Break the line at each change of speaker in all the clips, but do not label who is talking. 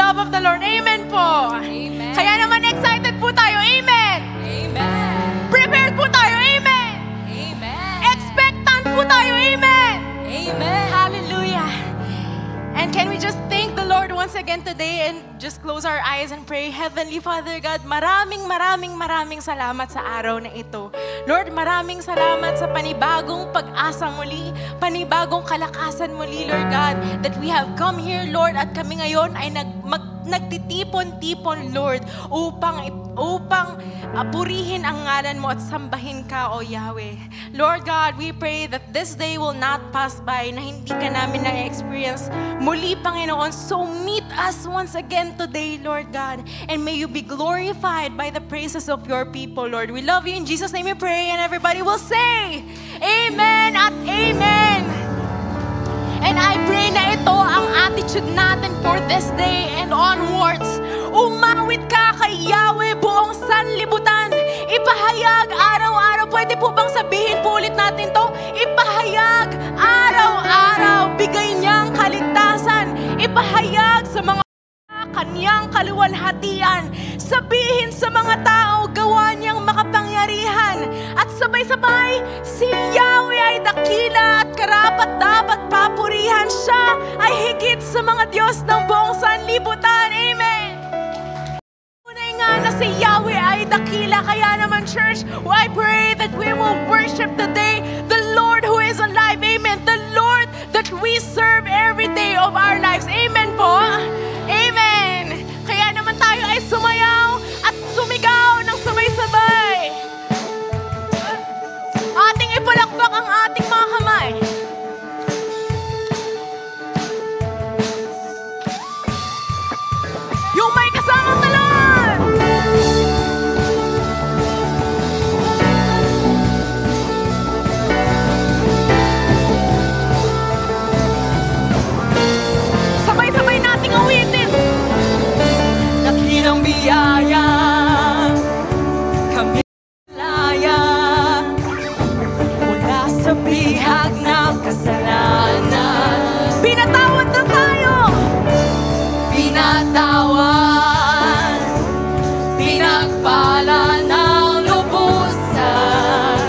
love of the Lord. Amen po.
Amen.
Kaya naman excited po tayo. Amen.
Amen.
Prepared po tayo. Amen.
Amen.
Expectant po tayo. Amen.
Amen.
Hallelujah. And can we just thank the Lord once again today and just close our eyes and pray. Heavenly Father God, maraming salamat sa araw na ito. Lord, maraming salamat sa panibagong pag-asa muli, panibagong kalakasan muli, Lord God, that we have come here, Lord, at kami ngayon ay nagtitipon-tipon, Lord, upang purihin ang ngalan mo at sambahin ka, O Yahweh. Lord God, we pray that this day will not pass by na hindi ka namin na-experience muli, Panginoon. So meet us once again today, Lord God, and may you be glorified by the praises of your people, Lord. We love you. In Jesus' name we pray, and everybody will say, Amen at Amen. And I pray na ito ang attitude natin for this day and onwards. Umawit ka kay Yahweh buong sanlibutan. Ipahayag araw-araw. Pwede po bang sabihin po ulit natin to? Ipahayag araw-araw. Bigay niyang kaligtasan. Ipahayag sa mga kanyang kaluwalhatian. Sabihin sa mga tao, gawa niyang makapangyarihan. At sabay-sabay, si Yahweh ay dakila at karapat dapat papurihan. Siya ay higit sa mga Diyos ng buong sanlibutan. Amen. Tunay nga na si Yahweh ay dakila. Kaya naman, church, I pray that we will worship today the Lord who is alive. Amen. The Lord that we serve every day of our lives. Amen po. Amen. Kaya naman tayo ay sumayaw at sumigaw ng sabay-sabay. Ating ipalakpak ang ating mga kamay. Yung may kasamang talon! Sabay-sabay nating awitin. Dakilang biyaya, kami laya, mula sa bihag ng kasalanan. Pinatawad na tayo! Pinatawad, pinagpala ng lubusan.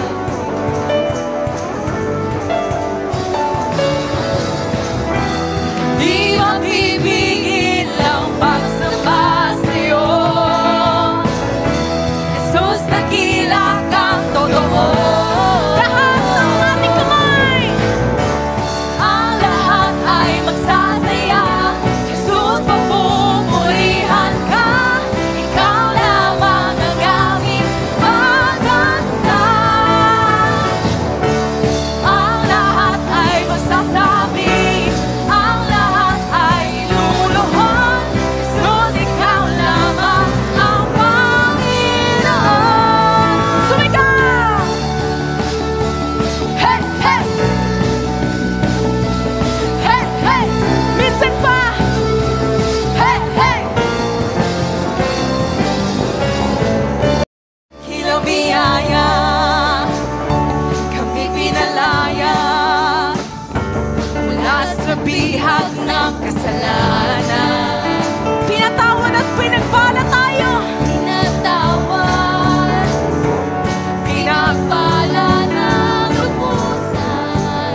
Di mapipigil ang pagsamba sa'yo. Jesus, dakila kang totoo. Lahat ng ating kamay, ang lahat ay magsasaya. Jesus, papupurihan ka. Ikaw lamang ang aming pag-asa. Ang lahat ay masasabi, ang lahat ay luluhod. Jesus, ikaw lamang ang Panginoon. Sumigaw! Hey, hey! Hey, hey! Minsan pa! Hey, hey! Kilang biyaya, kami pinalaya, mula sa bihag ng kasalanan. Pinatawad at pinagpala tayo. Pinatawad, pinagpala ng lubusan.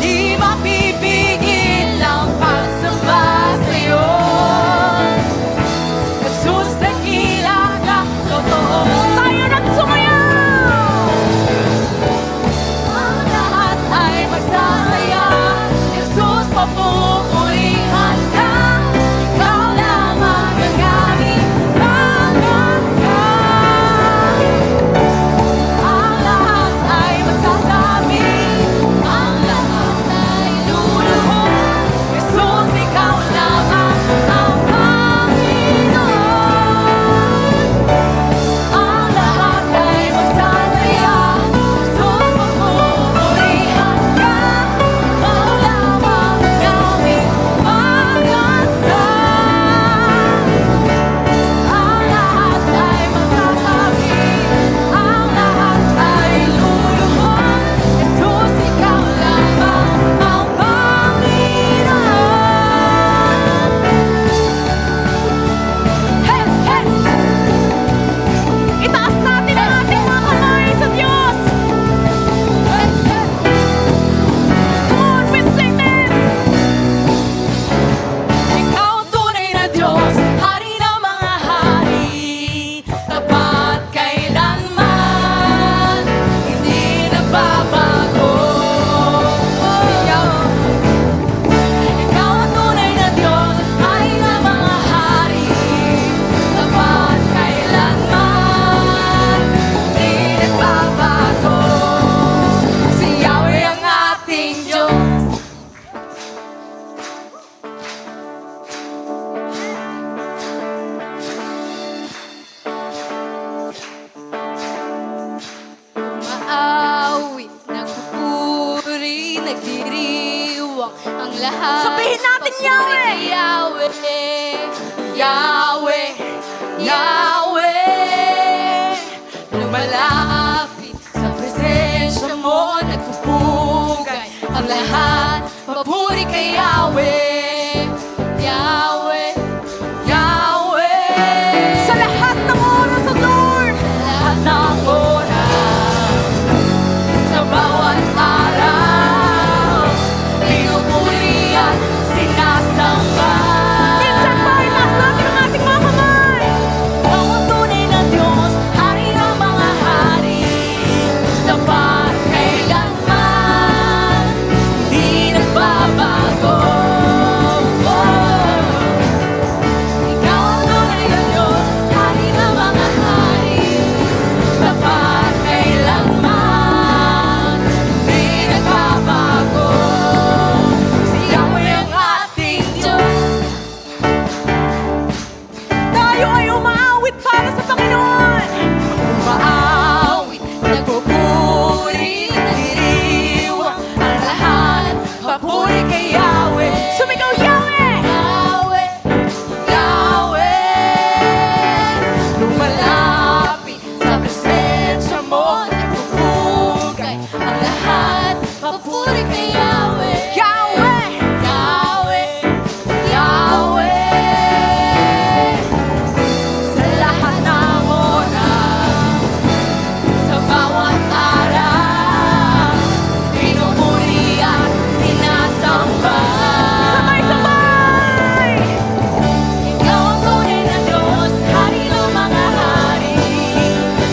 Di mapipigil ang pagsamba sa'yo. Jesus, dakila ka, totoo. Tayo nagsumayaw! Ang lahat ay magsasaya. Jesus,
ang lahat.
Sabihin natin,
papuri
Yahweh.
kay Yahweh. Yahweh, Yahweh, lumalapit sa presensya mo, nagpupugay ang lahat, papuri kay Yahweh. Yahweh, Yahweh,
Sa lahat ng oras, O Lord.
lahat ng oras, sa bawat araw, pinupuri at sinasamba.
Minsan pa, itaas natin ang ating mga kamay.
Ang tunay na Diyos, hari ng mga hari, tapat kailanman, di nagbabago. Ikaw ang tunay na Diyos, hari ng mga hari, tapat kailanman, di nagbabago. Si Yahweh ang ating Diyos.
Tayo ay umaawit para sa Panginoon.
Umaawit, nagpupuri, nagdiriwang ang lahat, papuri kay Yahweh.
Sumigaw, Yahweh!
Yahweh, Yahweh, lumalapit sa presensya mo, nagpupugay ang lahat, papuri kay Yahweh.
Yahweh!
Yahweh, Yahweh, sa lahat ng oras, sa bawat araw, pinupuri at sinasamba.
Sabay-sabay!
Ikaw ang tunay na Diyos, hari ng mga hari,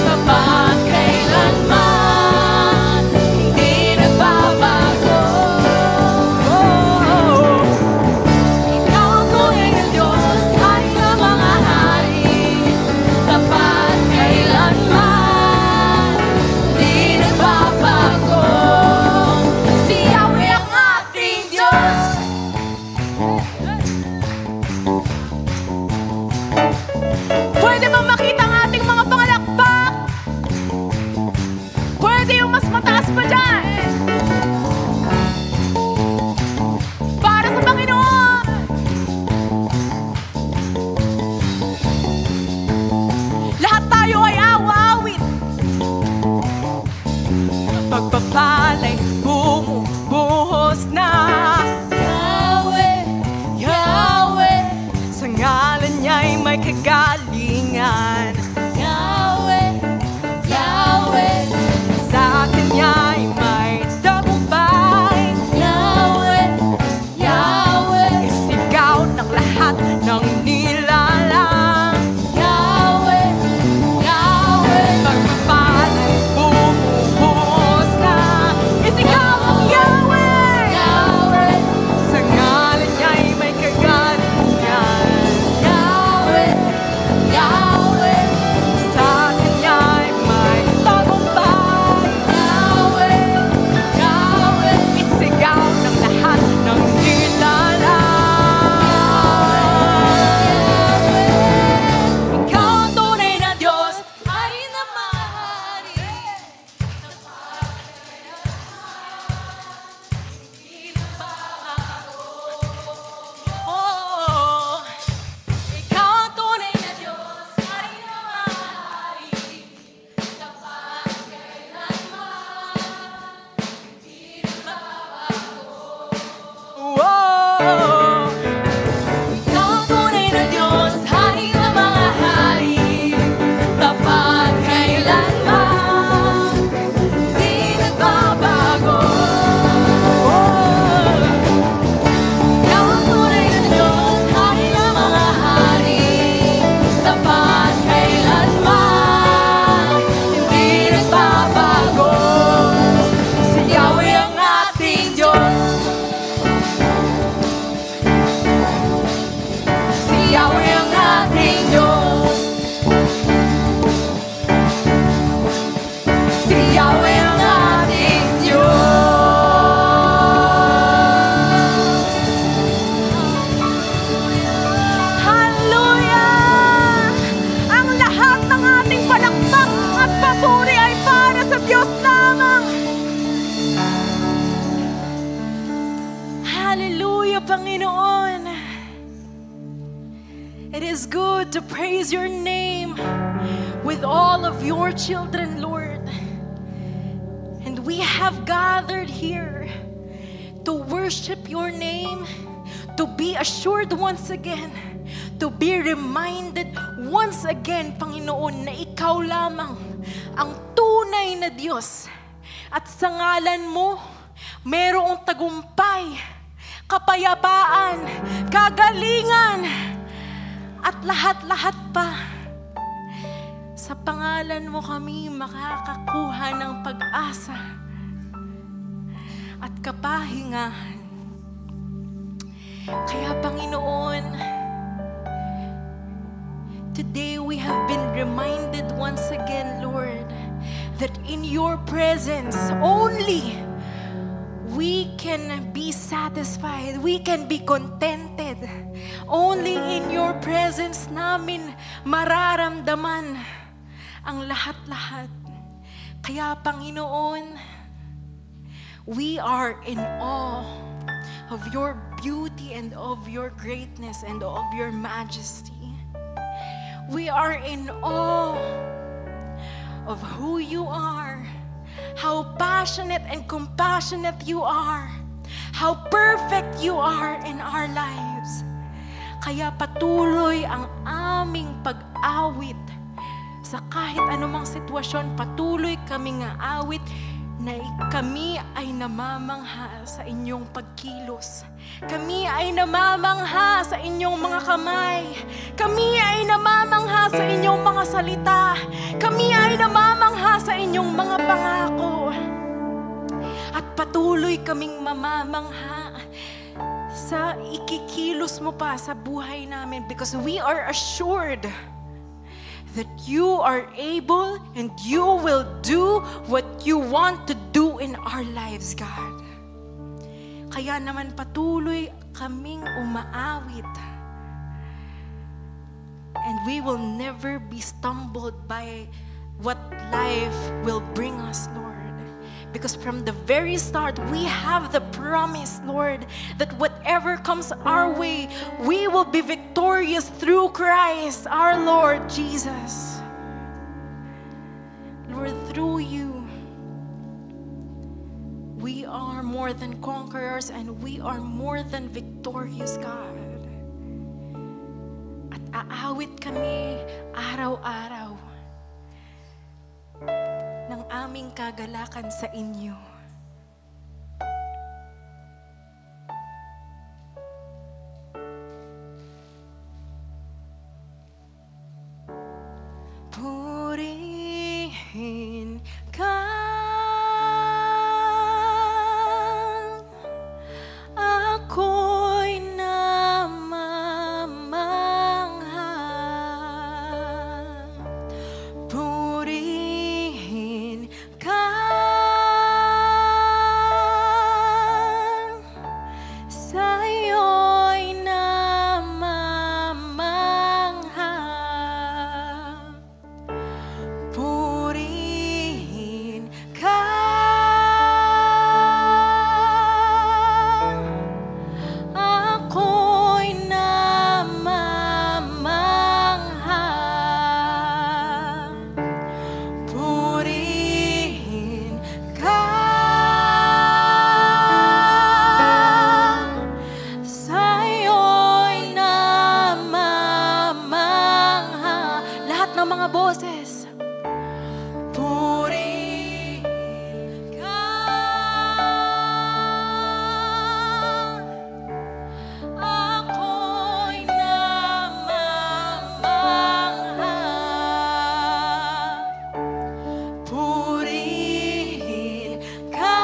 tapat kailanman, hindi nagbabago. Ikaw ang tunay na Diyos, hari ng mga hari, tapat kailanman, hindi nagbabago. Si Yahweh ang ating Diyos.
Pwede ba makita ang ating mga pangalakpak? Pwede yung mas mataas pa dyan. Para sa Panginoon. Lahat tayo ay awa-awit. Pagpapalay, bumubuhos na.
Yahweh, Yahweh,
Sa ngalan niya'y may kagalingan.
Yahweh, Yahweh,
Sa Kanya'y may tagumpay.
Yahweh, Yahweh,
Isigaw ng lahat ng nilalang.
Yahweh, Yahweh,
Pagpapalay, bumubuhos na. Isigaw is good to praise your name with all of your children, Lord. And we have gathered here to worship your name, to be assured once again, to be reminded once again, Panginoon, na ikaw lamang ang tunay na Diyos. At sa ngalan mo, mayroong tagumpay, kapayapaan, kagalingan, at lahat-lahat pa. Sa pangalan mo kami makakakuha ng pag-asa at kapahingahan. Kaya Panginoon, today we have been reminded once again, Lord, that in your presence only we can be satisfied, we can be contented. Only in your presence namin mararamdaman ang lahat-lahat. Kaya Panginoon, we are in awe of your beauty and of your greatness and of your majesty. We are in awe of who you are, how passionate and compassionate you are, how perfect you are in our lives. Kaya patuloy ang aming pag-awit sa kahit anumang sitwasyon, patuloy kaming aawit na kami ay namamangha sa inyong pagkilos. Kami ay namamangha sa inyong mga kamay. Kami ay namamangha sa inyong mga salita. Kami ay namamangha sa inyong mga pangako. At patuloy kaming mamamangha sa ikikilos mo pa sa buhay namin, because we are assured that you are able and you will do what you want to do in our lives, God. Kaya naman patuloy kaming umaawit. And we will never be stumbled by what life will bring us, Lord. Because from the very start, we have the promise, Lord, that whatever comes our way, we will be victorious through Christ, our Lord Jesus. Lord, through you, we are more than conquerors and we are more than victorious, God. At aawit kami araw-araw ng aming kagalakan sa inyo. Purihin ka, ako'y namamangha. Purihin ka, sa'yo'y namamangha. Purihin ka, ako'y namamangha. Purihin ka, sa'yo'y namamangha. Lahat ng mga boses. Purihin ka, ako'y namamangha. Purihin ka,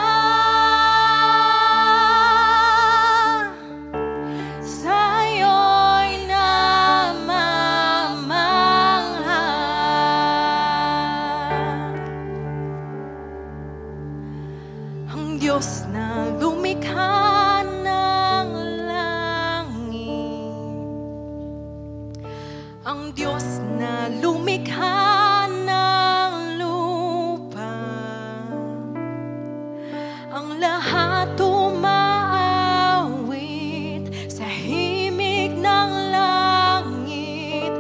sa'yo'y namamangha. Ang Diyos na lumikha ng langit, ang Diyos na lumikha ng lupa, ang lahat umaawit sa himig ng langit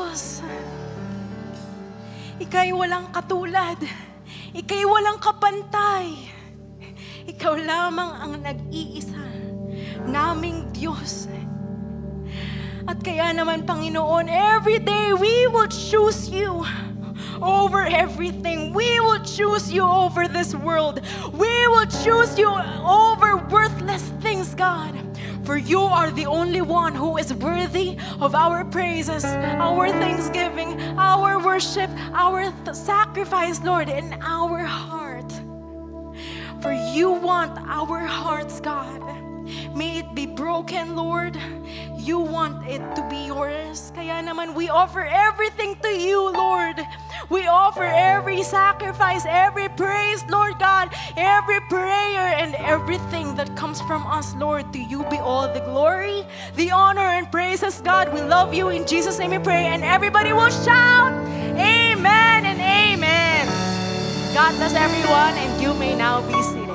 Diyos. Ika'y walang katulad. Ika'y walang kapantay. Ikaw lamang ang nag-iisa naming Diyos. At kaya naman, Panginoon, every day we will choose you over everything. We will choose you over this world. We will choose you over worthless things, God. For you are the only one who is worthy of our praises, our thanksgiving, our worship, our sacrifice, Lord, in our heart. For you want our hearts, God. May it be broken, Lord. You want it to be yours. Kaya naman, we offer everything to you, Lord. We offer every sacrifice, every praise, Lord God, every prayer and everything that comes from us, Lord. To you be all the glory, the honor, and praises, God. We love you. In Jesus' name we pray. And everybody will shout, Amen and Amen. God bless everyone, and you may now be seated.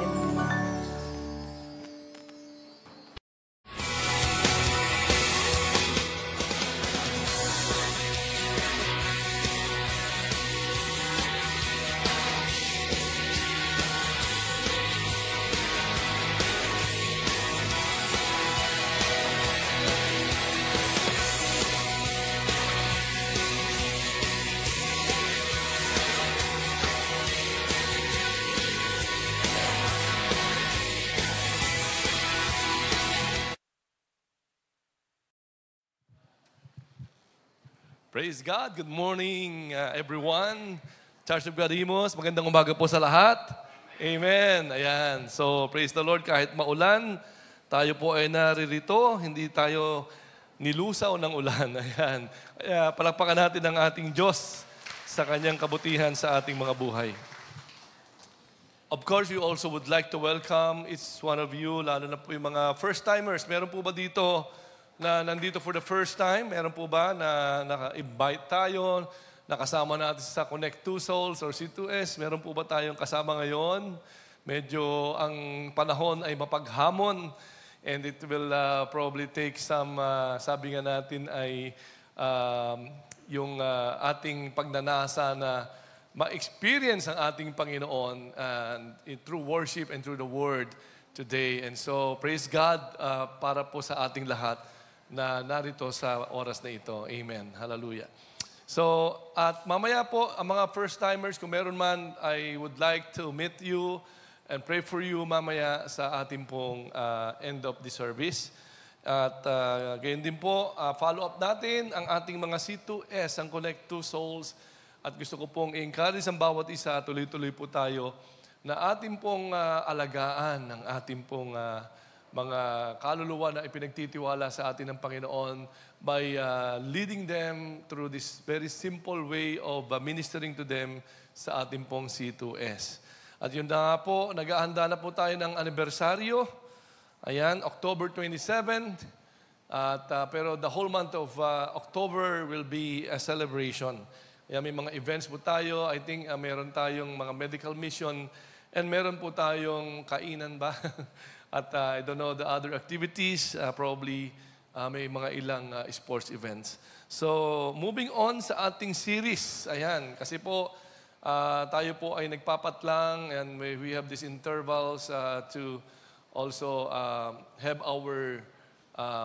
Praise God. Good morning, everyone. Church of God Imos, magandang umaga po sa lahat. Amen. Ayan. So, praise the Lord. Kahit maulan, tayo po ay naririto. Hindi tayo nilusaw ng ulan. Ayan. Kaya palakpakan natin ang ating Diyos sa kanyang kabutihan sa ating mga buhay. Of course, we also would like to welcome each one of you, lalo na po yung mga first-timers. Meron po ba dito na nandito for the first time? Meron po ba na naka-invite tayo, nakasama natin sa Connect Two Souls or C2S? Meron po ba tayong kasama ngayon? Medyo ang panahon ay mapaghamon and it will probably take some, sabi nga natin ay yung ating pagnanasa na ma-experience ang ating Panginoon through worship and through the Word today. And so, praise God para po sa ating lahat na narito sa oras na ito. Amen. Hallelujah. So, at mamaya po, ang mga first-timers, kung meron man, I would like to meet you and pray for you mamaya sa ating pong end of the service. At gayon din po, follow up natin ang ating mga C2S, ang Connect Two Souls. At gusto ko pong i-encourage ang bawat isa, tuloy-tuloy po tayo, na ating pong alagaan ang ating pong mga kaluluwa na ipinagtitiwala sa atin ng Panginoon by leading them through this very simple way of ministering to them sa ating pong C2S. At yun na nga po, nag-aahanda na po tayo ng anibersaryo. Ayan, October 27. Pero the whole month of October will be a celebration. Ayan, may mga events po tayo. I think meron tayong mga medical mission and meron po tayong kainan ba? At I don't know the other activities, probably may mga ilang sports events. So, moving on sa ating series. Ayan, kasi po tayo po ay nagpapatlang and we have these intervals to also have our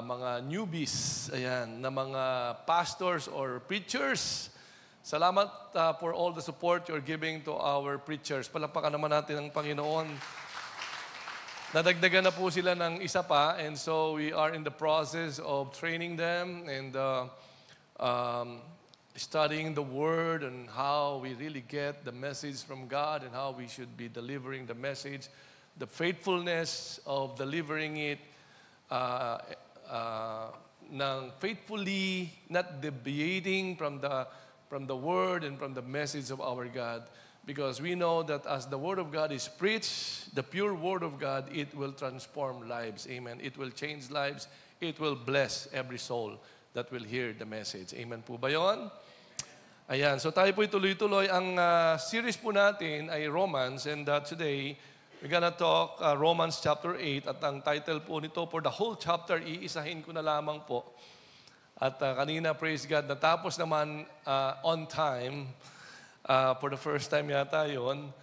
mga newbies, ayan, na mga pastors or preachers. Salamat for all the support you're giving to our preachers. Palakpakan naman natin ang Panginoon. Nadagdagan na po sila ng isa pa, and so we are in the process of training them and studying the Word and how we really get the message from God and how we should be delivering the message, the faithfulness of delivering it faithfully, not deviating from the Word and from the message of our God. Because we know that as the Word of God is preached, the pure Word of God, it will transform lives. Amen. It will change lives. It will bless every soul that will hear the message. Amen po ba yun? Ayan. So tayo po tuloy-tuloy. Ang series po natin ay Romans. And today, we're gonna talk Romans chapter 8. At ang title po nito for the whole chapter, iisahin ko na lamang po. At kanina, praise God, natapos naman on time, for the first time yata yun,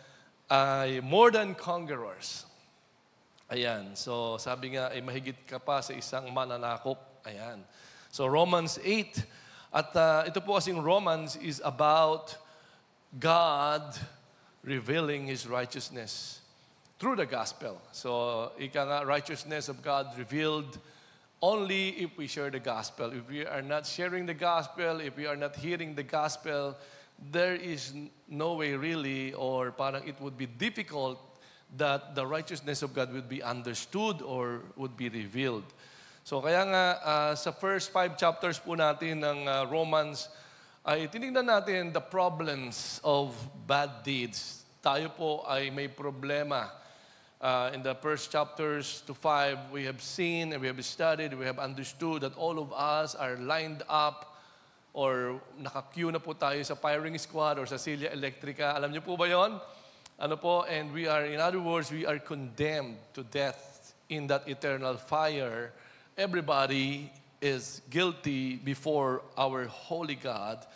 ay more than conquerors. Ayan, so sabi nga, ay mahigit ka pa sa isang mananakop. Ayan. So Romans 8, at ito po kasing Romans is about God revealing His righteousness through the gospel. So, ika nga, righteousness of God revealed only if we share the gospel. If we are not sharing the gospel, if we are not hearing the gospel, there is no way really, or parang it would be difficult that the righteousness of God would be understood or would be revealed. So kaya nga, sa first 5 chapters po natin ng Romans, ay tinignan natin the problems of bad deeds. Tayo po ay may problema. In the first chapters to 5, we have seen and we have studied, we have understood that all of us are lined up or naka-queue na po tayo sa firing squad or sa Silya Electrica. Alam niyo po ba yon? Ano po? And we are, in other words, we are condemned to death in that eternal fire. Everybody is guilty before our holy God.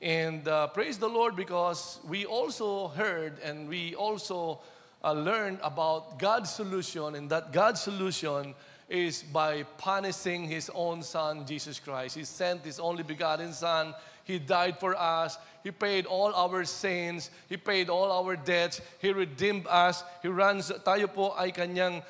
And praise the Lord, because we also heard and we also learned about God's solution, and that God's solution is by punishing His own Son, Jesus Christ. He sent His only begotten Son. He died for us. He paid all our sins. He paid all our debts. He redeemed us. Tayo po ay kanyang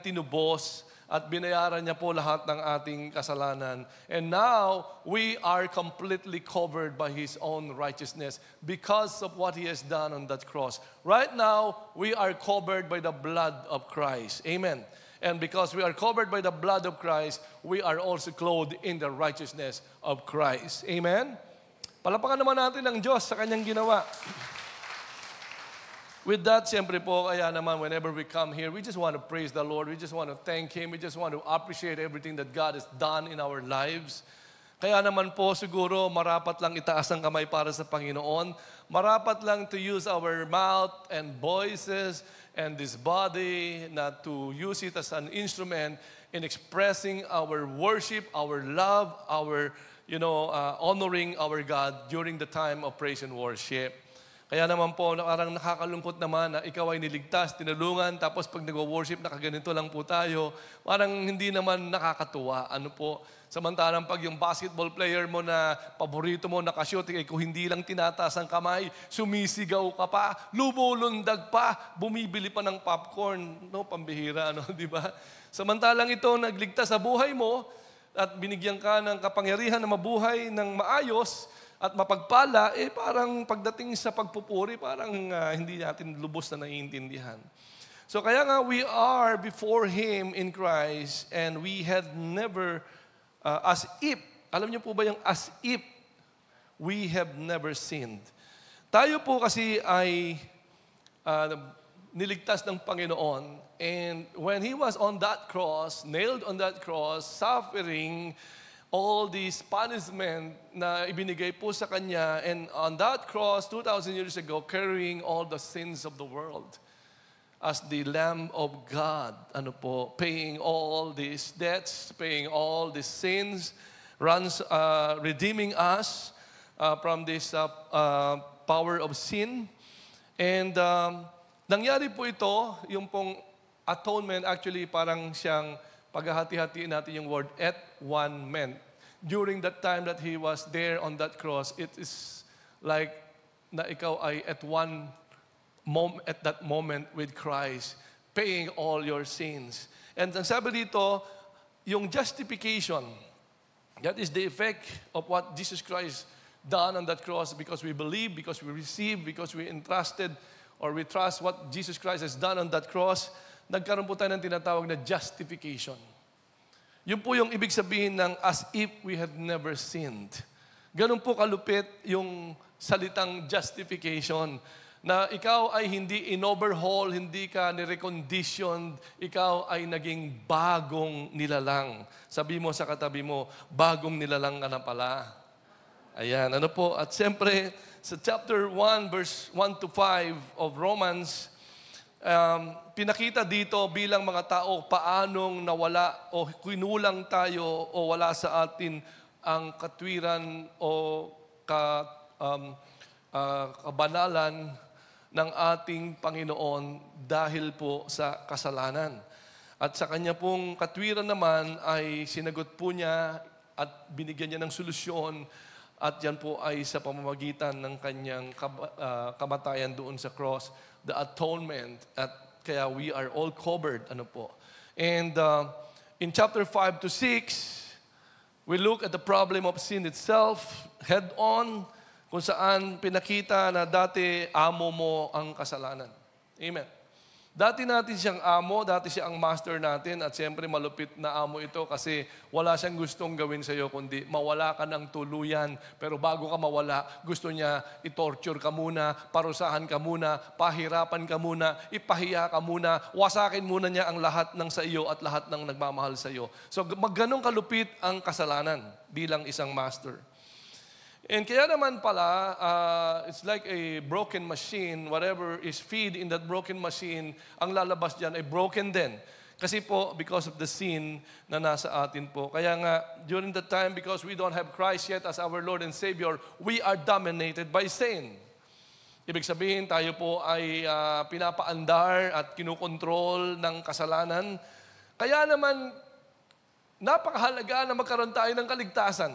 tinubos at binayaran niya po lahat ng ating kasalanan. And now, we are completely covered by His own righteousness because of what He has done on that cross. Right now, we are covered by the blood of Christ. Amen. And because we are covered by the blood of Christ, we are also clothed in the righteousness of Christ. Amen? Palapakan naman natin ang Diyos sa Kanyang ginawa. With that, siyempre po, kaya naman whenever we come here, we just want to praise the Lord. We just want to thank Him. We just want to appreciate everything that God has done in our lives. Kaya naman po siguro marapat lang itaas ang kamay para sa Panginoon. Marapat lang to use our mouth and voices and this body, not to use it as an instrument in expressing our worship, our love, our honoring our God during the time of praise and worship. Kaya naman po, parang nakakalungkot naman na ikaw ay niligtas, tinulungan, tapos pag nag-worship, nakaganito lang po tayo. Parang hindi naman nakakatuwa. Ano po? Samantalang pag yung basketball player mo na paborito mo nakashoot, kung hindi lang tinataas ang kamay, sumisigaw ka pa, lumulundag pa, bumibili pa ng popcorn. No, pambihira, no? Di ba? Samantalang ito, nagligtas sa buhay mo at binigyan ka ng kapangyarihan na mabuhay ng maayos, at mapagpala, parang pagdating sa pagpupuri, parang hindi natin lubos na naiintindihan. So kaya nga, we are before Him in Christ, and we had never, as if, alam niyo po ba yung as if, we have never sinned. Tayo po kasi ay niligtas ng Panginoon, and when He was on that cross, nailed on that cross, suffering all these punishment na ibinigay po sa Kanya, and on that cross, 2,000 years ago, carrying all the sins of the world as the Lamb of God, paying all these debts, paying all these sins, redeeming us from this power of sin. And nangyari po ito, yung pong atonement, actually parang siyang paghahati-hatiin natin yung word, at one meant. During that time that He was there on that cross, it is like na ikaw ay at that moment with Christ, paying all your sins. And ang sabi dito, yung justification, that is the effect of what Jesus Christ done on that cross, because we believe, because we receive, because we entrusted, or we trust what Jesus Christ has done on that cross. Nagkaroon po tayo ng tinatawag na justification. Yun po yung ibig sabihin ng as if we had never sinned. Ganun po kalupit yung salitang justification, na ikaw ay hindi in-overhaul, hindi ka ni-reconditioned, ikaw ay naging bagong nilalang. Sabi mo sa katabi mo, bagong nilalang ka na pala. Ayan, at siyempre, sa chapter 1, verse 1 to 5 of Romans, pinakita dito bilang mga tao paanong nawala o kinulang tayo o wala sa atin ang katwiran o kabanalan ng ating Panginoon dahil po sa kasalanan. At sa kanya pong katwiran naman ay sinagot po niya at binigyan niya ng solusyon, at yan po ay sa pamamagitan ng kanyang kamatayan doon sa cross, the atonement, at kaya we are all covered. And in chapter 5 to 6, we look at the problem of sin itself head on, kung saan pinakita na dati amo mo ang kasalanan. Amen. Dati natin siyang amo, dati siya ang master natin, at siyempre malupit na amo ito kasi wala siyang gustong gawin sa iyo kundi mawala ka ng tuluyan. Pero bago ka mawala, gusto niya i-torture ka muna, parusahan ka muna, pahirapan ka muna, ipahiya ka muna, wasakin muna niya ang lahat ng sa iyo at lahat ng nagmamahal sa iyo. So magganong kalupit ang kasalanan bilang isang master. And kaya naman pala, it's like a broken machine. Whatever is feed in that broken machine, ang lalabas dyan ay broken din. Kasi po, because of the sin na nasa atin po. Kaya nga, during that time, because we don't have Christ yet as our Lord and Savior, we are dominated by sin. Ibig sabihin, tayo po ay pinapaandar at kinukontrol ng kasalanan. Kaya naman, napakahalaga na magkaroon tayo ng kaligtasan.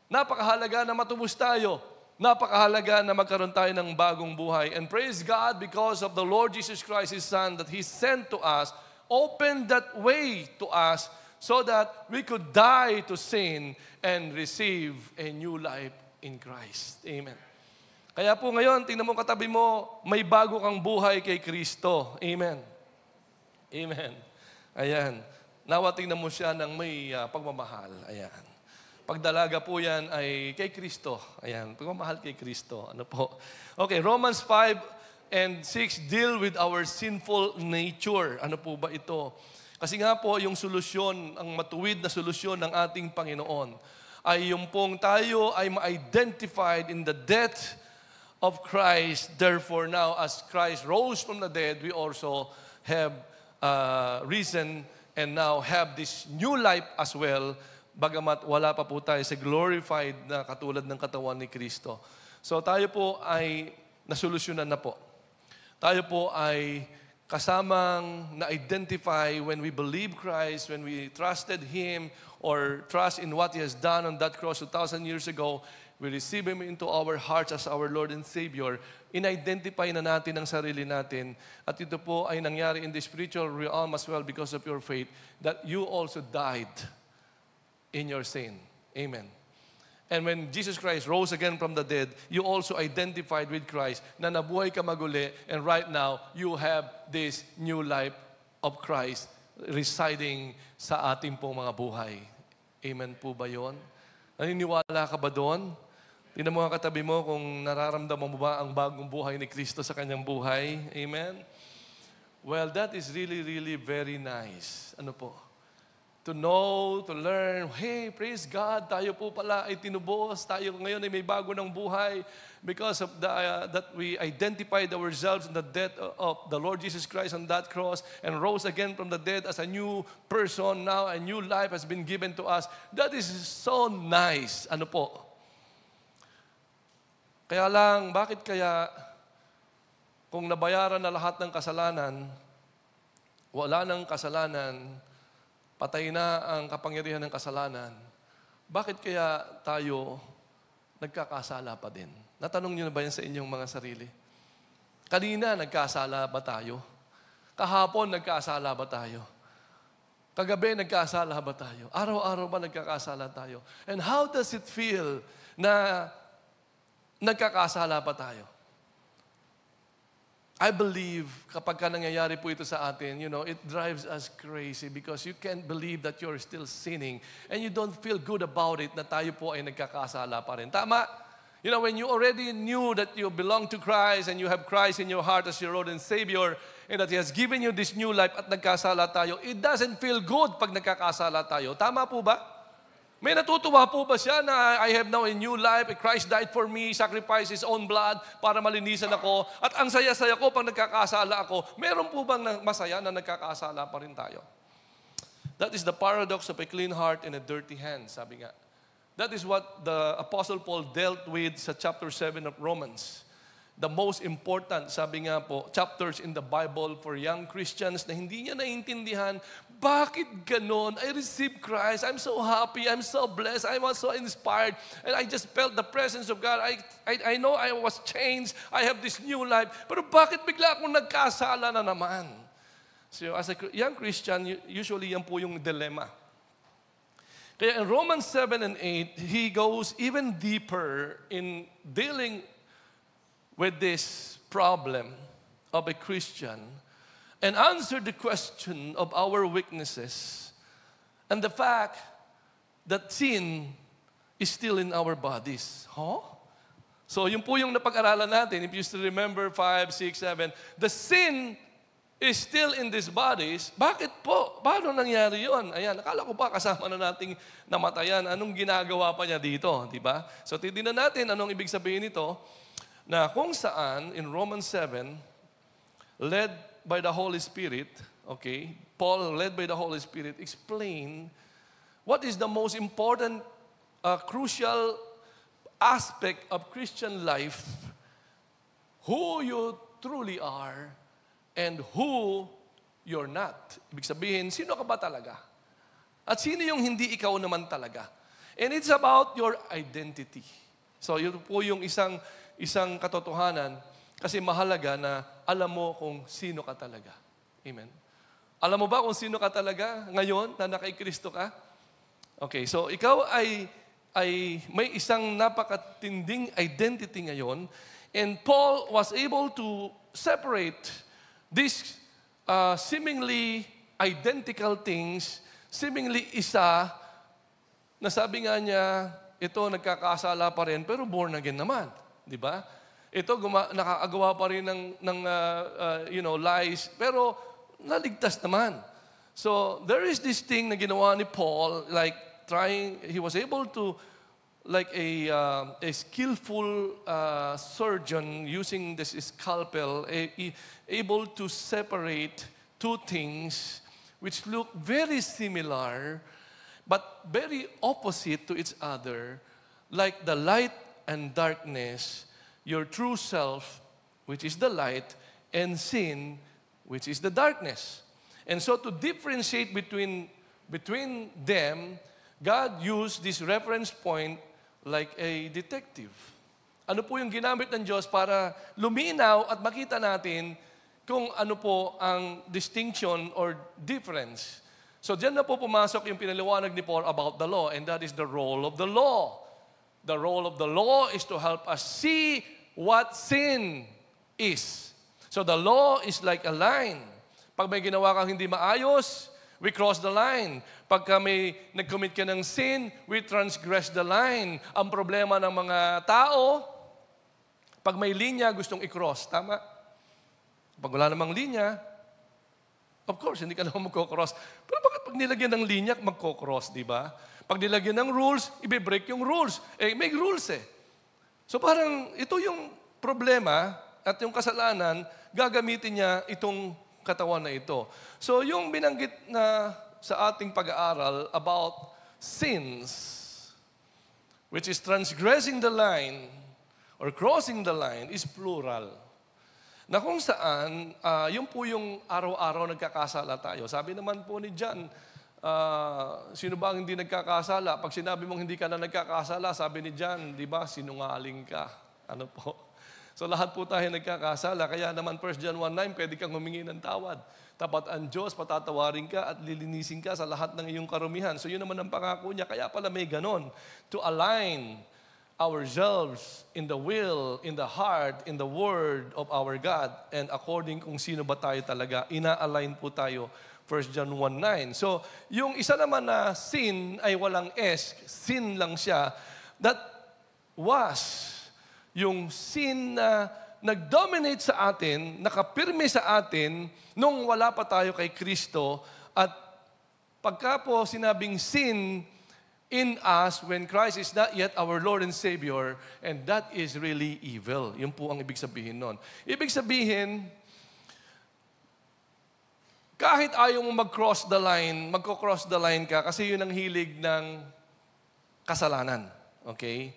Napakahalaga na matubos tayo. Napakahalaga na magkaroon tayo ng bagong buhay. And praise God, because of the Lord Jesus Christ, His Son, that He sent to us, opened that way to us so that we could die to sin and receive a new life in Christ. Amen. Kaya po ngayon, tingnan mo katabi mo, may bago kang buhay kay Kristo. Amen. Amen. Ayan. Nawa tingnan mo siya ng may pagmamahal. Ayan. Pagdalaga po yan ay kay Kristo. Ayan, pagmamahal kay Kristo. Ano po? Okay, Romans 5 and 6 deal with our sinful nature. Ano po ba ito? Kasi nga po, yung solusyon, ang matuwid na solusyon ng ating Panginoon ay yung pong tayo ay ma-identified in the death of Christ. Therefore now, as Christ rose from the dead, we also have risen and now have this new life as well, bagamat wala pa po tayo sa glorified na katulad ng katawan ni Kristo. So tayo po ay nasolusyonan na po. Tayo po ay kasamang na-identify when we believe Christ, when we trusted Him or trust in what He has done on that cross 2,000 years ago, we receive Him into our hearts as our Lord and Savior. In-identify na natin ang sarili natin. At ito po ay nangyari in the spiritual realm as well because of your faith, that you also died in your sin. Amen. And when Jesus Christ rose again from the dead, you also identified with Christ na nabuhay ka maguli, and right now, you have this new life of Christ residing sa ating pong mga buhay. Amen po ba yun? Naniniwala ka ba doon? Tingnan mo ang katabi mo kung nararamdaman mo ba ang bagong buhay ni Kristo sa kanyang buhay. Amen? Well, that is really, really very nice. Ano po? To know, to learn, hey, praise God, tayo po pala ay tinubos, tayo ngayon ay may bago ng buhay because of that we identified ourselves in the death of the Lord Jesus Christ on that cross and rose again from the dead as a new person. Now a new life has been given to us. That is so nice. Ano po? Kaya lang, bakit kaya kung nabayaran na lahat ng kasalanan, wala ng kasalanan, patay na ang kapangyarihan ng kasalanan, bakit kaya tayo nagkakasala pa din? Natanong niyo na ba yan sa inyong mga sarili? Kanina, nagkasala ba tayo? Kahapon, nagkasala ba tayo? Kagabi, nagkasala ba tayo? Araw-araw ba nagkakasala tayo? And how does it feel na nagkakasala pa tayo? I believe kapag ka nangyayari po ito sa atin, it drives us crazy because you can't believe that you're still sinning and you don't feel good about it na tayo po ay nagkakasala pa rin. Tama? When you already knew that you belong to Christ and you have Christ in your heart as your Lord and Savior and that He has given you this new life at nagkasala tayo, it doesn't feel good pag nagkakasala tayo. Tama po ba? May natutuwa po ba siya na I have now a new life, Christ died for me, sacrificed His own blood para malinisan ako, at ang saya-saya ko pag nagkakasala ako? Meron po bang masaya na nagkakasala pa rin tayo? That is the paradox of a clean heart and a dirty hand, sabi nga That is what the Apostle Paul dealt with sa chapter 7 of Romans. The most important, sabi nga po, chapters in the Bible for young Christians na hindi niya naiintindihan, bakit ganon? I received Christ. I'm so happy. I'm so blessed. I was so inspired. And I just felt the presence of God. I know I was changed. I have this new life. Pero bakit bigla akong nagkasala na naman? So as a young Christian, usually yan po yung dilemma. Kaya in Romans 7 and 8, he goes even deeper in dealing with this problem of a Christian and answer the question of our weaknesses and the fact that sin is still in our bodies. Huh? So yun po yung napag-aralan natin. If you still remember 5, 6, 7, the sin is still in these bodies. Bakit po? Paano nangyari yun? Ayan, nakala ko pa kasama na nating namatayan. Anong ginagawa pa niya dito? Di ba? So titignan natin anong ibig sabihin nito na kung saan in Romans 7, led by the Holy Spirit, okay, Paul, led by the Holy Spirit, explain what is the most important, crucial aspect of Christian life, who you truly are, and who you're not. Ibig sabihin, sino ka ba talaga? At sino yung hindi ikaw naman talaga? And it's about your identity. So yun po yung isang katotohanan kasi mahalaga na alam mo kung sino ka talaga. Amen. Alam mo ba kung sino ka talaga ngayon na naka-Kristo ka? Okay, so ikaw ay may isang napakatinding identity ngayon, and Paul was able to separate these seemingly identical things, seemingly isa, na sabi nga niya, ito nagkakasala pa rin, pero born again naman. Di ba? Ito nakakagawa pa rin ng lies, pero naligtas naman. So, there is this thing na ginawa ni Paul, like he was able to, like a skillful surgeon using this scalpel, able to separate two things which look very similar but very opposite to each other, like the light and darkness, your true self, which is the light, and sin, which is the darkness. And so to differentiate between them, God used this reference point like a detective. Ano po yung ginamit ng Diyos para luminaw at makita natin kung ano po ang distinction or difference. So diyan na po pumasok yung pinaliwanag ni Paul about the law, and that is the role of the law. The role of the law is to help us see what sin is. So the law is like a line. Pag may ginawa kang hindi maayos, we cross the line. Pagka may nag-commit ka ng sin, we transgress the line. Ang problema ng mga tao, pag may linya, gustong i-cross. Tama? Pag wala namang linya, of course, hindi ka naman magkocross. Pero bakit pag nilagyan ng linya, magkocross, di ba? Pag nilagyan ng rules, i-break yung rules. May rules eh. So parang ito yung problema at yung kasalanan, gagamitin niya itong katawan na ito. So yung binanggit na sa ating pag-aaral about sins, which is transgressing the line or crossing the line, is plural. Na kung saan, yun po yung araw-araw nagkakasala tayo. Sabi naman po ni John, sino ba ang hindi nagkakasala? Pag sinabi mong hindi ka na nagkakasala, sabi ni John, di ba, sinungaling ka. Ano po? So lahat po tayo nagkakasala. Kaya naman 1 John 1:9, pwede kang humingi ng tawad. Tapat ang Diyos, patatawarin ka at lilinisin ka sa lahat ng iyong karumihan. So yun naman ang pangako niya. Kaya pala may ganon. To align ourselves in the will, in the heart, in the word of our God. And according kung sino ba tayo talaga, ina-align po tayo 1 John 1:9. So, yung isa naman na sin ay walang S, sin lang siya. That was yung sin na nag-dominate sa atin, nakapirme sa atin nung wala pa tayo kay Kristo. At pagka po sinabing sin in us when Christ is not yet our Lord and Savior, and that is really evil. Yun po ang ibig sabihin nun. Ibig sabihin, kahit ayaw mo mag-cross the line, magko-cross the line ka kasi yun ang hilig ng kasalanan. Okay?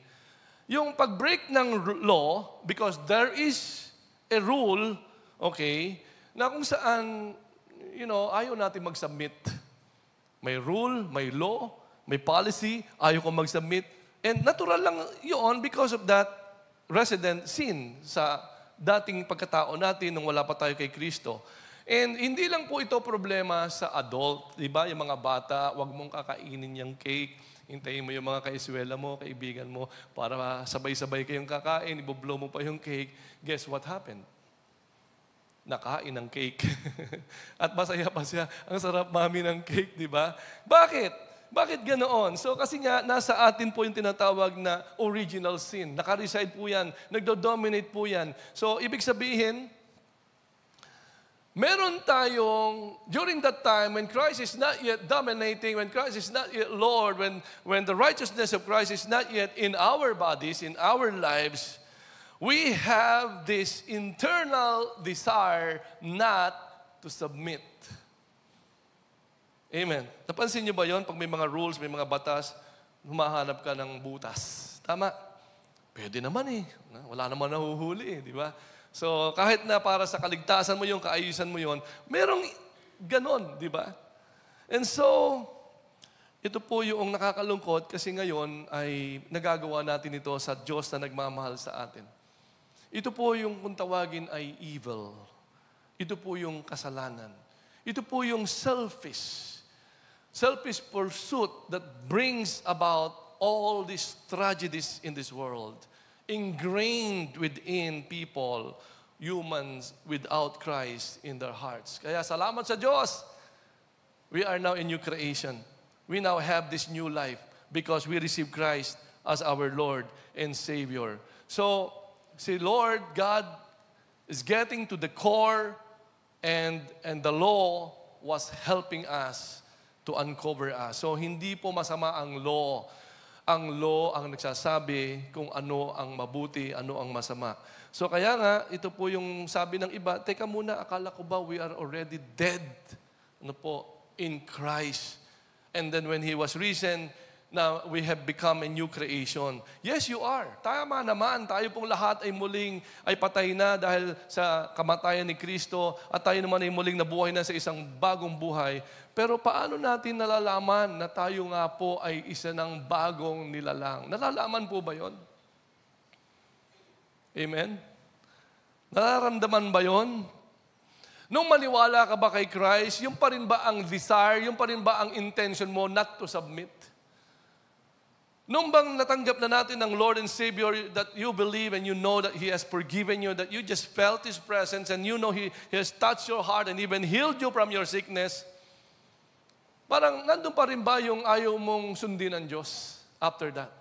Yung pag-break ng law, because there is a rule, okay, na kung saan, ayaw natin mag-submit. May rule, may law, may policy, ayaw ko mag-submit. And natural lang yun because of that resident sin sa dating pagkatao natin nung wala pa tayo kay Kristo. And hindi lang po ito problema sa adult, di ba? Yung mga bata, wag mong kakainin yung cake. Hintayin mo yung mga kaiswela mo, kaibigan mo, para sabay-sabay kayong kakain, ibublow mo pa yung cake. Guess what happened? Nakain ng cake. At masaya pa siya. Ang sarap, mami, ng cake, di ba? Bakit? Bakit ganoon? So kasi nga, nasa atin po yung tinatawag na original sin. Naka-reside po yan. Nagdo-dominate po yan. So, ibig sabihin, meron tayong, during that time, when Christ is not yet dominating, when Christ is not yet Lord, when the righteousness of Christ is not yet in our bodies, in our lives, we have this internal desire not to submit. Amen. Napansin niyo ba yon? Pag may mga rules, may mga batas, humahanap ka ng butas. Tama? Pwede naman eh. Wala naman nahuhuli eh, di ba? So, kahit na para sa kaligtasan mo yung kaayusan mo yon, merong ganon, di ba? And so, ito po yung nakakalungkot kasi ngayon ay nagagawa natin ito sa Diyos na nagmamahal sa atin. Ito po yung kung tawagin ay evil. Ito po yung kasalanan. Ito po yung selfish pursuit that brings about all these tragedies in this world. Ingrained within people, humans without Christ in their hearts. Kaya salamat sa Diyos. We are now a new creation. We now have this new life because we receive Christ as our Lord and Savior. So, si Lord God is getting to the core and the law was helping us to uncover us. So, hindi po masama ang law. Ang law ang nagsasabi kung ano ang mabuti, ano ang masama. So kaya nga, ito po yung sabi ng iba, teka muna, akala ko ba we are already dead in Christ. And then when He was risen, now we have become a new creation. Yes, you are. Tama naman, tayo pong lahat ay muling ay patay na dahil sa kamatayan ni Kristo at tayo naman ay muling nabuhay na sa isang bagong buhay. Pero paano natin nalalaman na tayo nga po ay isa ng bagong nilalang? Nalalaman po ba yon? Amen? Nararamdaman ba yon? Nung maniwala ka ba kay Christ, yung pa rin ba ang desire, yung pa rin ba ang intention mo not to submit? Nung bang natanggap na natin ng Lord and Savior that you believe and you know that He has forgiven you, that you just felt His presence and you know He has touched your heart and even healed you from your sickness, parang nandun pa rin ba yung ayaw mong sundin ng Diyos after that?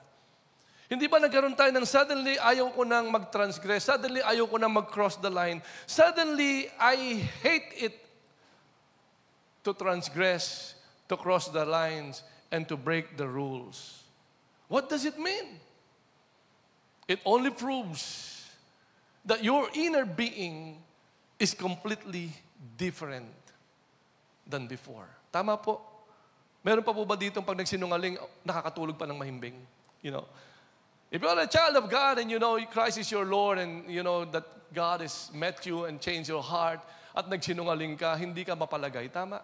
Hindi ba nagkaroon tayo ng suddenly ayaw ko nang mag-transgress, suddenly ayaw ko nang mag-cross the line, suddenly I hate it to transgress, to cross the lines, and to break the rules. What does it mean? It only proves that your inner being is completely different than before. Tama po. Meron pa po ba dito pag nagsinungaling, nakakatulog pa ng mahimbing? If you're a child of God and you know Christ is your Lord and you know that God has met you and changed your heart at nagsinungaling ka, hindi ka mapalagay. Tama?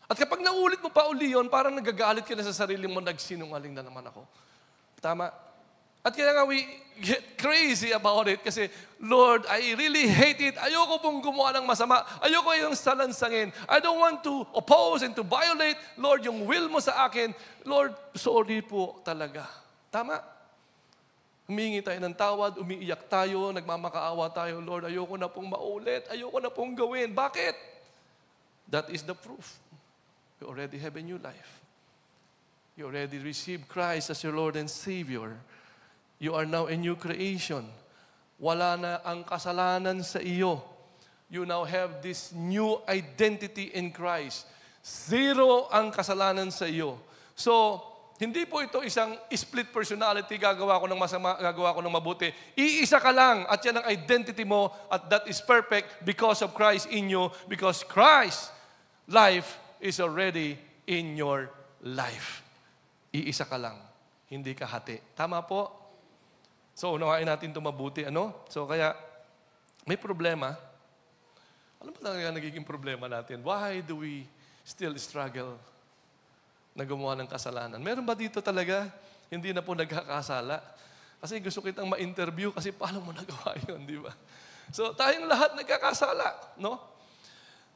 At kapag naulit mo pa uli yun, parang nagagalit ka na sa sarili mo, nagsinungaling na naman ako. Tama? At kaya nga we get crazy about it kasi, Lord, I really hate it. Ayoko pong gumawa ng masama. Ayoko yung salansangin. I don't want to oppose and to violate, Lord, yung will mo sa akin. Lord, sorry po talaga. Tama? Humingi tayo ng tawad, umiiyak tayo, nagmamakaawa tayo, Lord, ayoko na pong maulit. Ayoko na pong gawin. Bakit? That is the proof. You already have a new life. You already received Christ as your Lord and Savior. You are now a new creation. Wala na ang kasalanan sa iyo. You now have this new identity in Christ. Zero ang kasalanan sa iyo. So, hindi po ito isang split personality, gagawa ko ng masama, gagawa ko ng mabuti. Iisa ka lang at yan ang identity mo at that is perfect because of Christ in you, because Christ's life is already in your life. Iisa ka lang. hindi ka hati. Tama po? So, unawain natin ito mabuti. Ano? So, kaya, may problema. Ano ba talaga nagiging problema natin? Why do we still struggle na gumawa ng kasalanan? Meron ba dito talaga hindi na po nagkakasala? Kasi gusto kitang ma-interview kasi paano mo nagawa yun, di ba? So, tayong lahat nagkakasala, no?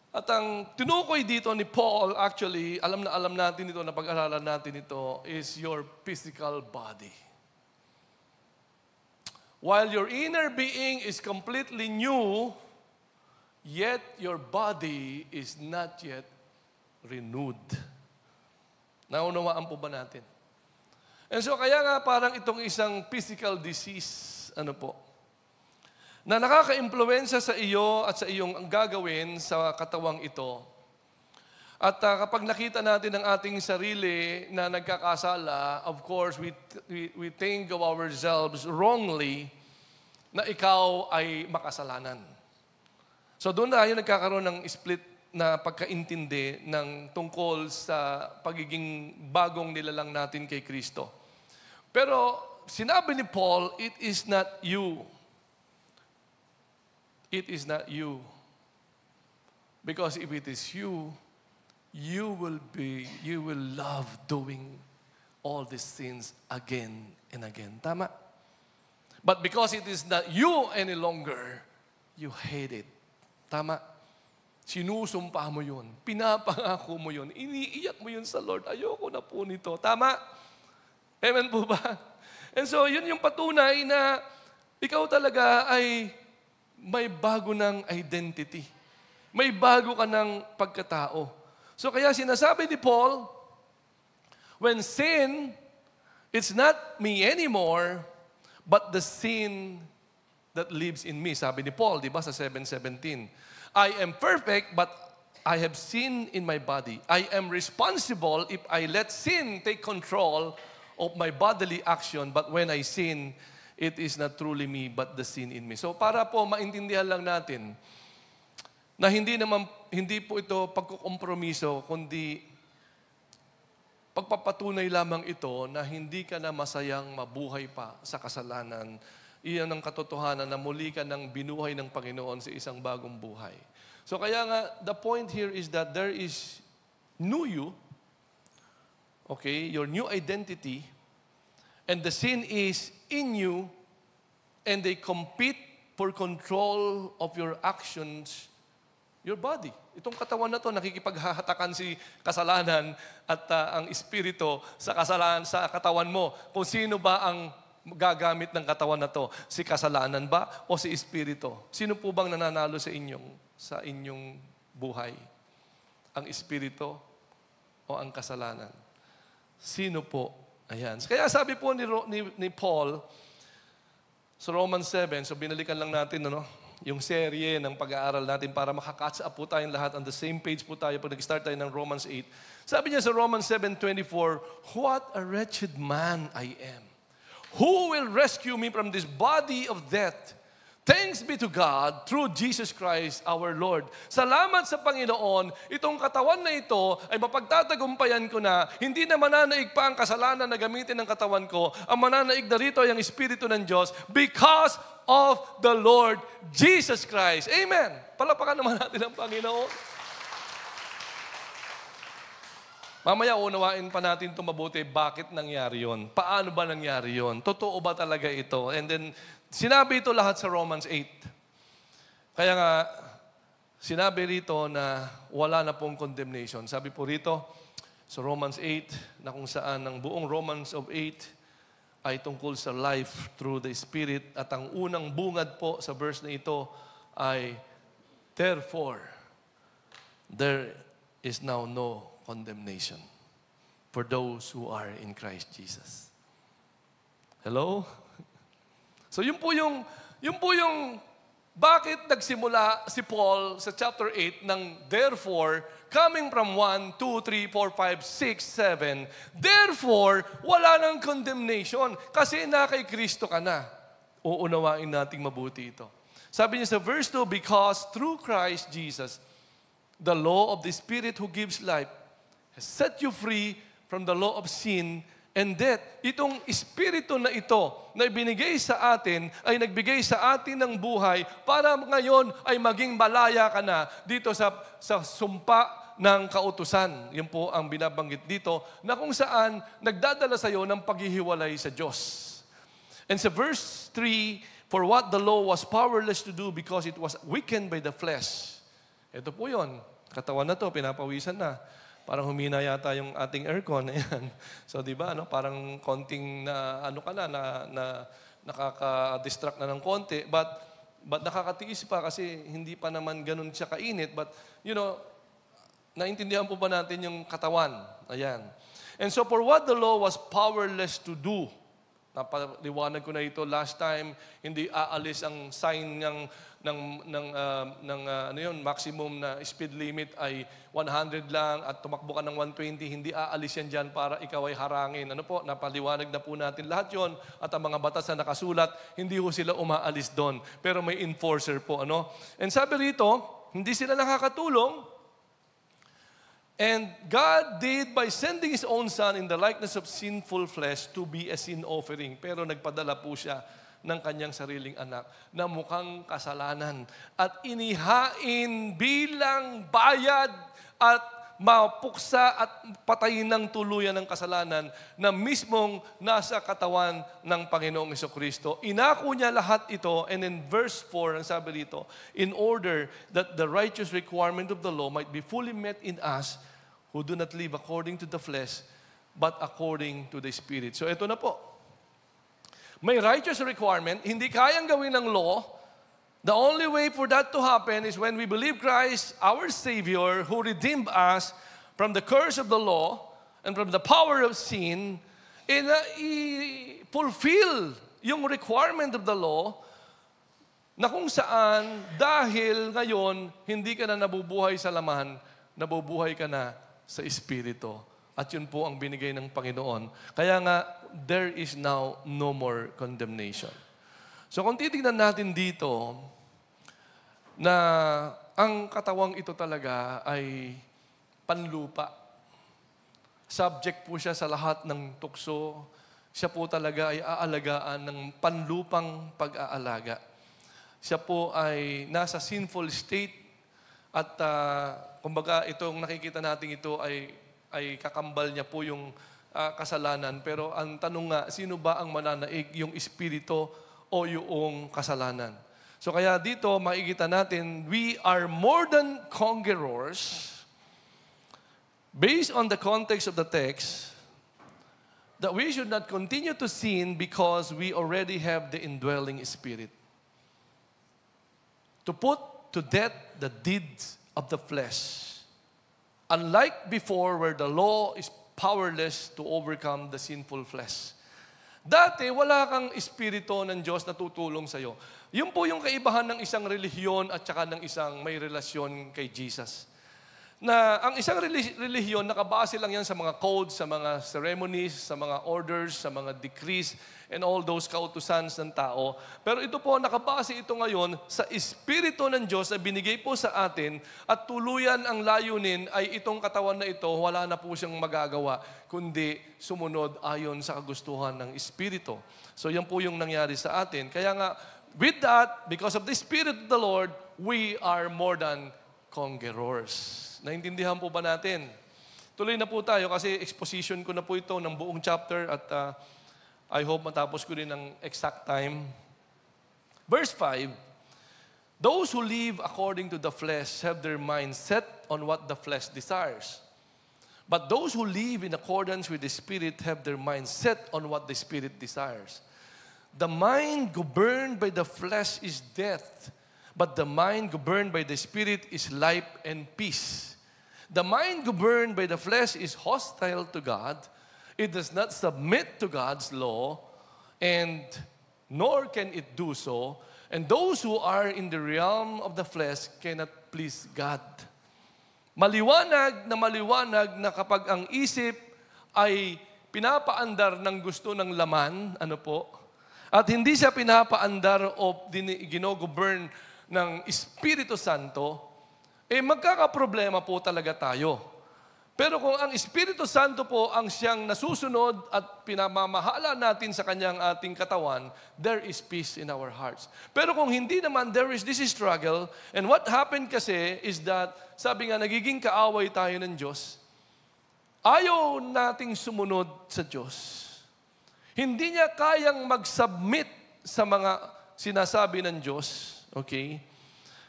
At ang tinukoy dito ni Paul, actually, alam na alam natin ito, na pag-aralan natin ito, is your physical body. While your inner being is completely new, yet your body is not yet renewed. Naunawaan po ba natin? And so, kaya nga parang itong isang physical disease, na nakaka-impluwensya sa iyo at sa iyong gagawin sa katawang ito. At kapag nakita natin ang ating sarili na nagkakasala, of course, we think of ourselves wrongly na ikaw ay makasalanan. So doon tayo nagkakaroon ng split na pagkaintindi ng tungkol sa pagiging bagong nilalang natin kay Kristo. Pero sinabi ni Paul, it is not you. It is not you. Because if it is you, you will love doing all these sins again and again. Tama? But because it is not you any longer, you hate it. Tama? Sinusumpa mo yun. Pinapangako mo yun. Iniiyak mo yun sa Lord. Ayoko na po nito. Tama? Amen po ba? And so, yun yung patunay na ikaw talaga ay may bago ng identity. May bago ka ng pagkatao. So kaya sinasabi ni Paul, when sin, it's not me anymore, but the sin that lives in me. Sabi ni Paul, di ba sa 7:17, I am perfect, but I have sin in my body. I am responsible if I let sin take control of my bodily action, but when I sin, it is not truly me, but the sin in me. So para po maintindihan lang natin na hindi po ito pagkukompromiso, kundi pagpapatunay lamang ito na hindi ka na masayang mabuhay pa sa kasalanan. Iyan ang katotohanan na muli ka nang binuhay ng Panginoon sa isang bagong buhay. So kaya nga, the point here is that there is new you, okay, your new identity, and the sin is in you, and they compete for control of your actions, your body. Itong katawan na to, nakikipaghahatakan si kasalanan at ang espiritu sa kasalanan sa katawan mo. Kung sino ba ang gagamit ng katawan na to? Si kasalanan ba o si espiritu? Sino po bang nananalo sa inyong buhay? Ang espiritu o ang kasalanan? Sino po? Ayan. Kaya sabi po ni Paul sa Romans 7, so binalikan lang natin yung serye ng pag-aaral natin para makakatch up po tayong lahat on the same page po tayo pag nag-start tayo ng Romans 8. Sabi niya sa Romans 7:24, what a wretched man I am. Who will rescue me from this body of death? Thanks be to God through Jesus Christ our Lord. Salamat sa Panginoon, itong katawan na ito ay mapagtatagumpayan ko na hindi na mananaig pa ang kasalanan na gamitin ng katawan ko. Ang mananaig na rito ay ang Espiritu ng Diyos because of the Lord Jesus Christ. Amen. Palapakan naman natin ang Panginoon. Mamaya unawain pa natin ito mabuti, bakit nangyari yon? Paano ba nangyari yon? Totoo ba talaga ito? And then, sinabi ito lahat sa Romans 8. Kaya nga, sinabi rito na wala na pong condemnation. Sabi po rito, sa Romans 8, na kung saan ang buong Romans of 8 ay tungkol sa life through the Spirit. At ang unang bungad po sa verse na ito ay, therefore, there is now no condemnation for those who are in Christ Jesus. Hello? So yun po yung bakit nagsimula si Paul sa chapter 8 ng therefore, coming from 1, 2, 3, 4, 5, 6, 7, therefore, wala nang condemnation kasi na kay Kristo ka na. Uunawain nating mabuti ito. Sabi niya sa verse 2, because through Christ Jesus, the law of the Spirit who gives life has set you free from the law of sin and death. Itong espiritu na ito na ibinigay sa atin ay nagbigay sa atin ng buhay para ngayon ay maging malaya ka na dito sa sumpa ng kautusan. Yan po ang binabanggit dito na kung saan nagdadala sa iyo ng paghihiwalay sa Diyos. And sa verse 3, for what the law was powerless to do because it was weakened by the flesh. Ito po yun. Katawan na to, pinapawisan na. Parang humina yata yung ating aircon. Ayan. So, di ba, parang konting na, nakaka-distract na ng konti. But nakakatiis pa kasi hindi pa naman ganun siya kainit. But, naintindihan po ba natin yung katawan? Ayan. And so, for what the law was powerless to do, napaliwanag ko na ito last time, hindi aalis ang sign ng maximum na speed limit ay 100 lang at tumakbo ka ng 120, hindi aalis yan dyan para ikaw ay harangin. Napaliwanag na po natin lahat yon at ang mga batas na nakasulat, hindi ho sila umaalis doon. Pero may enforcer po. And sabi rito, hindi sila nakakatulong. And God did by sending His own Son in the likeness of sinful flesh to be a sin offering. Pero nagpadala po siya ng kanyang sariling anak na mukhang kasalanan at inihain bilang bayad at mapuksa at patayin ng tuluyan ng kasalanan na mismong nasa katawan ng Panginoong Jesucristo. Inako niya lahat ito, and in verse 4, ang sabi dito, in order that the righteous requirement of the law might be fully met in us who do not live according to the flesh, but according to the Spirit. So ito na po. May righteous requirement, hindi kayang gawin ng law. The only way for that to happen is when we believe Christ, our Savior, who redeemed us from the curse of the law and from the power of sin, and i-fulfill yung requirement of the law na kung saan dahil ngayon hindi ka na nabubuhay sa laman, nabubuhay ka na sa Espiritu. At yun po ang binigay ng Panginoon. Kaya nga, there is now no more condemnation. So kung titignan natin dito, na ang katawang ito talaga ay panlupa. Subject po siya sa lahat ng tukso. Siya po talaga ay aalagaan ng panlupang pag-aalaga. Siya po ay nasa sinful state at kumbaga itong nakikita natin ito ay kakambal niya po yung kasalanan. Pero ang tanong nga, sino ba ang mananaig, yung espiritu o yung kasalanan? So kaya dito makikita natin, we are more than conquerors based on the context of the text that we should not continue to sin because we already have the indwelling spirit. To put to death the deeds of the flesh. Unlike before where the law is powerless to overcome the sinful flesh. Dati, wala kang espiritu ng Diyos na tutulong sa'yo. Yun po yung kaibahan ng isang relihiyon at saka ng isang may relasyon kay Jesus. Na ang isang relihiyon, nakabase lang yan sa mga codes, sa mga ceremonies, sa mga orders, sa mga decrees, and all those kautusans ng tao. Pero ito po, nakabase ito ngayon sa Espiritu ng Diyos na binigay po sa atin at tuluyan ang layunin ay itong katawan na ito, wala na po siyang magagawa, kundi sumunod ayon sa kagustuhan ng Espiritu. So yan po yung nangyari sa atin. Kaya nga, with that, because of the Spirit of the Lord, we are more than conquerors. Naintindihan po ba natin? Tuloy na po tayo kasi exposition ko na po ito ng buong chapter at I hope matapos ko rin ng exact time. Verse 5, those who live according to the flesh have their mind set on what the flesh desires. But those who live in accordance with the Spirit have their mind set on what the Spirit desires. The mind governed by the flesh is death, but the mind governed by the Spirit is life and peace. The mind governed by the flesh is hostile to God. It does not submit to God's law, and nor can it do so. And those who are in the realm of the flesh cannot please God. Maliwanag na kapag ang isip ay pinapaandar ng gusto ng laman, at hindi siya pinapaandar o ginogovern ng Espiritu Santo, magkakaproblema po talaga tayo. Pero kung ang Espiritu Santo po ang siyang nasusunod at pinamamahala natin sa kanyang ating katawan, there is peace in our hearts. Pero kung hindi naman, there is this struggle. And what happened kasi is that, sabi nga, nagiging kaaway tayo ng Diyos. Ayaw nating sumunod sa Diyos. Hindi niya kayang mag-submit sa mga sinasabi ng Diyos. Okay?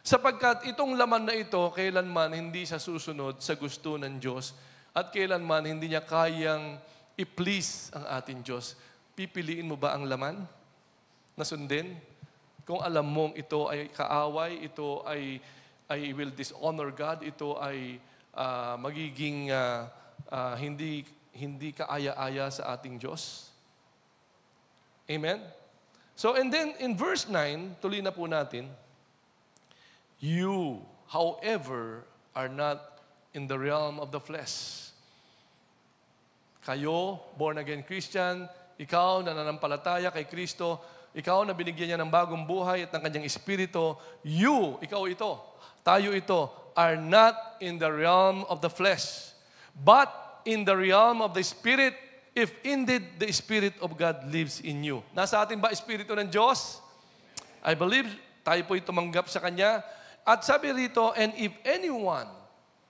Sapagkat itong laman na ito, kailanman hindi siya susunod sa gusto ng Diyos at kailanman hindi niya kayang i-please ang ating Diyos. Pipiliin mo ba ang laman na sundin? Kung alam mong ito ay kaaway, ito ay will dishonor God, ito ay magiging hindi kaaya-aya sa ating Diyos. Amen? So, and then in verse 9, tuloy na po natin, you, however, are not in the realm of the flesh. Kayo, born-again Christian, ikaw na nananampalataya kay Kristo, ikaw na binigyan niya ng bagong buhay at ng kanyang Espiritu, you, ikaw ito, tayo ito, are not in the realm of the flesh, but in the realm of the Spirit, if indeed the Spirit of God lives in you. Nasa atin ba Espiritu ng Diyos? I believe tayo po'y tumanggap sa Kanya. At sabi rito, and if anyone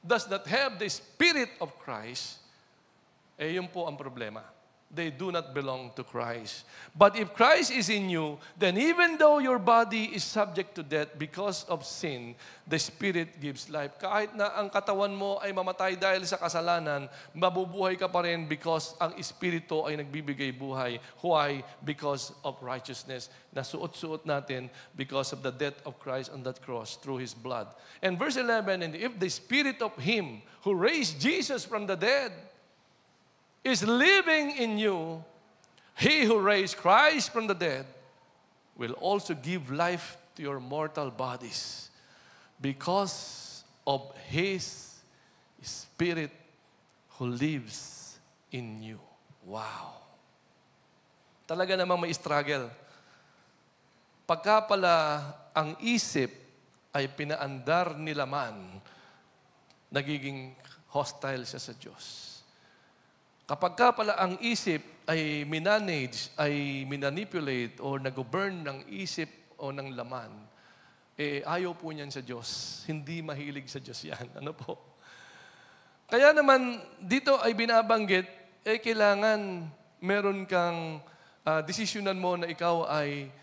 does not have the Spirit of Christ, yun po ang problema. They do not belong to Christ. But if Christ is in you, then even though your body is subject to death because of sin, the Spirit gives life. Kahit na ang katawan mo ay mamatay dahil sa kasalanan, mabubuhay ka pa rin because ang Espiritu ay nagbibigay buhay. Why? Because of righteousness. Nasuot-suot natin because of the death of Christ on that cross through His blood. And verse 11, and if the Spirit of Him who raised Jesus from the dead is living in you, He who raised Christ from the dead will also give life to your mortal bodies because of His Spirit who lives in you. Wow! Talaga namang may struggle. Pagka pala ang isip ay pinaandar ni laman, nagiging hostile siya sa Diyos. Kapag ka pala ang isip ay minanage, ay minanipulate, o nag-govern ng isip o ng laman, ayaw po niyan sa Diyos. Hindi mahilig sa Diyos yan. Ano po? Kaya naman, dito ay binabanggit, kailangan meron kang desisyonan mo na ikaw ay,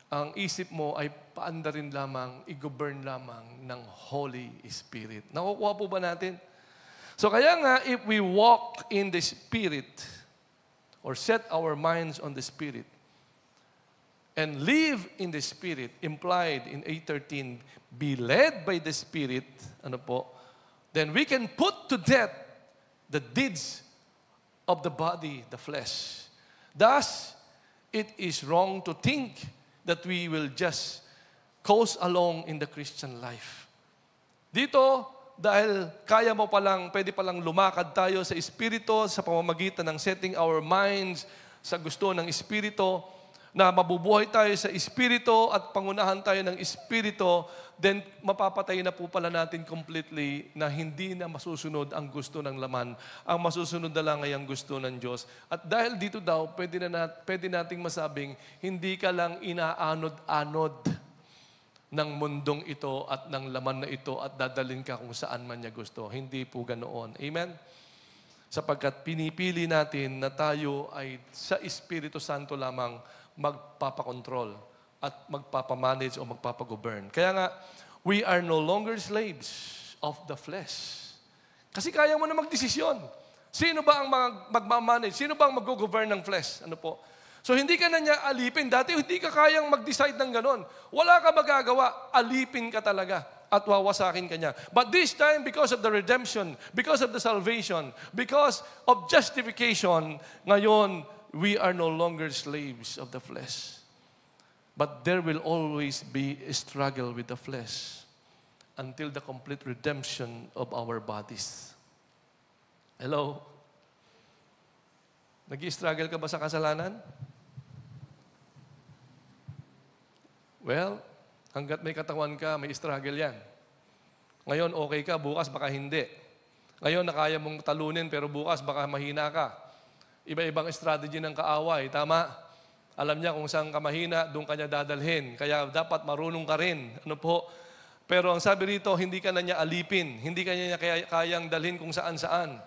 ang isip mo ay paandarin lamang, i-govern lamang ng Holy Spirit. Nakukuha po ba natin? So kaya nga, if we walk in the Spirit, or set our minds on the Spirit, and live in the Spirit, implied in 8:13, be led by the Spirit, ano po, then we can put to death the deeds of the body, the flesh. Thus, it is wrong to think that we will just coast along in the Christian life. Dito, dahil kaya mo palang, pwede palang lumakad tayo sa Espiritu sa pamamagitan ng setting our minds sa gusto ng Espiritu, na mabubuhay tayo sa Espiritu at pangunahan tayo ng Espiritu, then mapapatay na po pala natin completely na hindi na masusunod ang gusto ng laman. Ang masusunod na lang ay ang gusto ng Diyos. At dahil dito daw, pwede nating masabing, hindi ka lang inaanod-anod ng mundong ito at ng laman na ito at dadalhin ka kung saan man niya gusto. Hindi po ganoon. Amen? Sapagkat pinipili natin na tayo ay sa Espiritu Santo lamang magpapakontrol at magpapamanage o magpapagovern. Kaya nga, we are no longer slaves of the flesh. Kasi kaya mo na magdesisyon. Sino ba ang magmamanage? Sino ba ang mag-govern ng flesh? Ano po? So hindi ka na niya alipin. Dati hindi ka kayang mag-decide ng ganon. Wala ka magagawa. Alipin ka talaga at wawasakin ka niya. But this time, because of the redemption, because of the salvation, because of justification, ngayon, we are no longer slaves of the flesh. But there will always be a struggle with the flesh until the complete redemption of our bodies. Hello? Nag-i-struggle ka ba sa kasalanan? Well, hanggat may katawan ka, may struggle yan. Ngayon, okay ka, bukas baka hindi. Ngayon, nakaya mong talunin, pero bukas baka mahina ka. Iba-ibang strategy ng kaaway, tama? Alam niya kung saan ka mahina, doon ka niya dadalhin. Kaya dapat marunong ka rin. Ano po? Pero ang sabi rito, hindi ka na niya alipin. Hindi ka niya kayang dalhin kung saan-saan.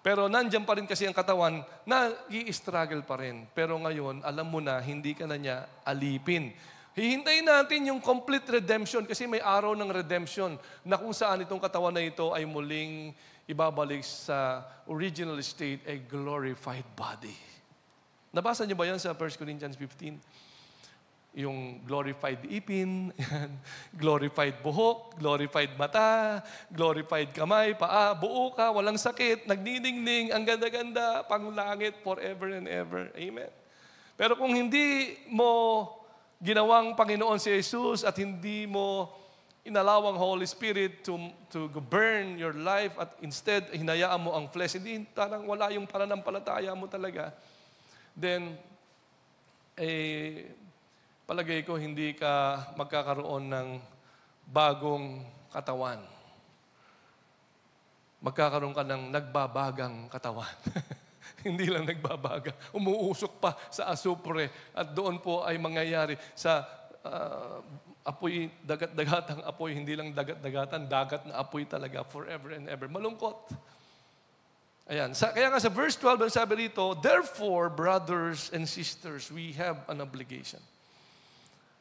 Pero nandyan pa rin kasi ang katawan na i-struggle pa rin. Pero ngayon, alam mo na, hindi ka na niya alipin. Hihintayin natin yung complete redemption kasi may araw ng redemption na kung saan itong katawan na ito ay muling ibabalik sa original state, a glorified body. Nabasa niyo ba yan sa 1 Corinthians 15? Yung glorified ipin, glorified buhok, glorified mata, glorified kamay, paa, buo ka, walang sakit, nagniningning, ang ganda-ganda, panglangit forever and ever. Amen. Pero kung hindi mo ginawang Panginoon si Jesus at hindi mo inalawang Holy Spirit to burn your life at instead hinayaan mo ang flesh, hindi tarang wala yung pananampalataya mo talaga, then palagay ko hindi ka magkakaroon ng bagong katawan. Magkakaroon ka ng nagbabagang katawan. Hindi lang nagbabaga. Umuusok pa sa asupre at doon po ay mangyayari sa apoy, dagat-dagatang apoy, hindi lang dagat-dagatan, dagat na apoy talaga forever and ever. Malungkot. Ayan. Kaya nga sa verse 12, sabi rito, therefore, brothers and sisters, we have an obligation.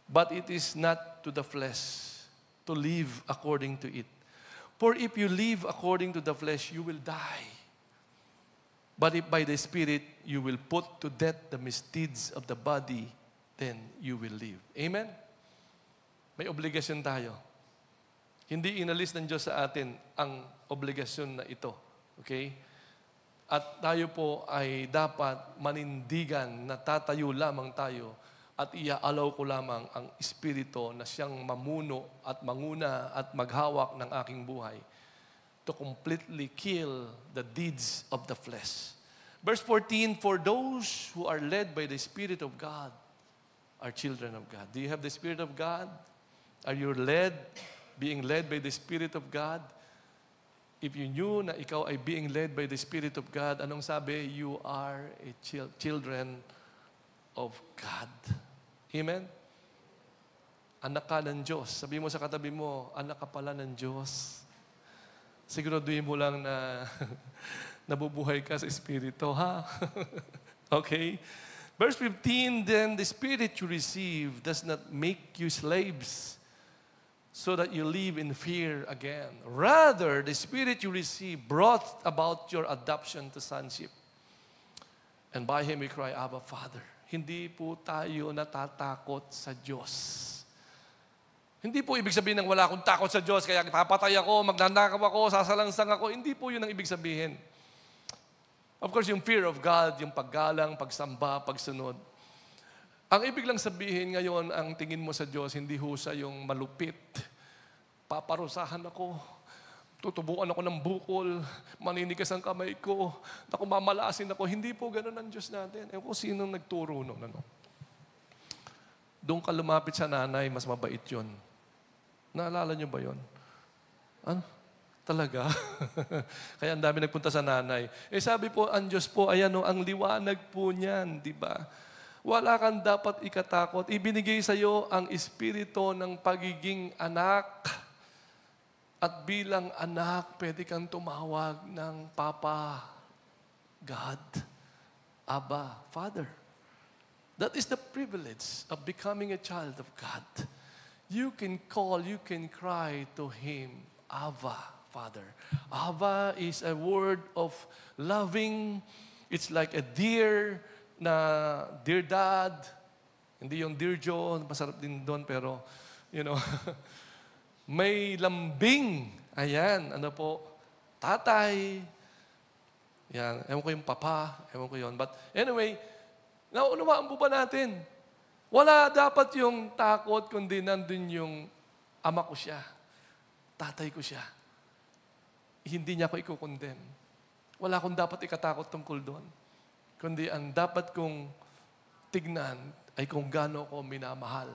But it is not to the flesh to live according to it. For if you live according to the flesh, you will die. But if by the Spirit you will put to death the misdeeds of the body, then you will live. Amen? May obligasyon tayo. Hindi inalis ng Diyos sa atin ang obligasyon na ito. Okay? At tayo po ay dapat manindigan na tatayo lamang tayo at iaalaw ko lamang ang Espiritu na siyang mamuno at manguna at maghawak ng aking buhay to completely kill the deeds of the flesh. Verse 14, for those who are led by the Spirit of God are children of God. Do you have the Spirit of God? Are you being led by the Spirit of God? If you knew na ikaw ay being led by the Spirit of God, anong sabi? You are a children of God. Amen? Anak ka ng Diyos. Sabi mo sa katabi mo, anak ka pala ng Diyos. Siguraduhin mo lang na nabubuhay ka sa Espiritu, ha? Okay? Verse 15, then the Spirit you receive does not make you slaves so that you live in fear again. Rather, the Spirit you receive brought about your adoption to sonship. And by Him we cry, Abba, Father. Hindi po tayo natatakot sa Diyos. Hindi po ibig sabihin ng wala akong takot sa Diyos, kaya papatay ako, magnanakaw ako, sasalangsang ako. Hindi po yun ang ibig sabihin. Of course, yung fear of God, yung paggalang, pagsamba, pagsunod. Ang ibig lang sabihin ngayon, ang tingin mo sa Diyos, hindi ho sa yung malupit. Paparusahan ako, tutubuan ako ng bukol, maninigas ang kamay ko, naku, mamalasin ako. Hindi po ganun ang Diyos natin. Ewan ko sinong nagturo nun. Ano? Doon ka lumapit sa nanay, mas mabait yun. Naalala niyo ba yun? Ano? Talaga? Kaya ang dami nagpunta sa nanay. Sabi po, ang Diyos po, ayan o, ang liwanag po niyan, di ba? Wala kang dapat ikatakot. Ibinigay sa iyo ang espiritu ng pagiging anak. At bilang anak, pwede kang tumawag ng Papa, God, Abba, Father. That is the privilege of becoming a child of God. You can call, you can cry to Him, Abba, Father. Abba is a word of loving. It's like a dear dad. Hindi yung dear Joe, masarap din doon, pero, may lambing. Ayan, ano po, tatay. Yan, ewan ko yung papa, ewan ko yun. But anyway, naunawaan po ba natin? Wala dapat yung takot, kundi nandun yung ama ko siya. Tatay ko siya. Hindi niya ako i-condemn. Wala akong dapat ikatakot tungkol doon. Kundi ang dapat kong tignan ay kung gaano ko minamahal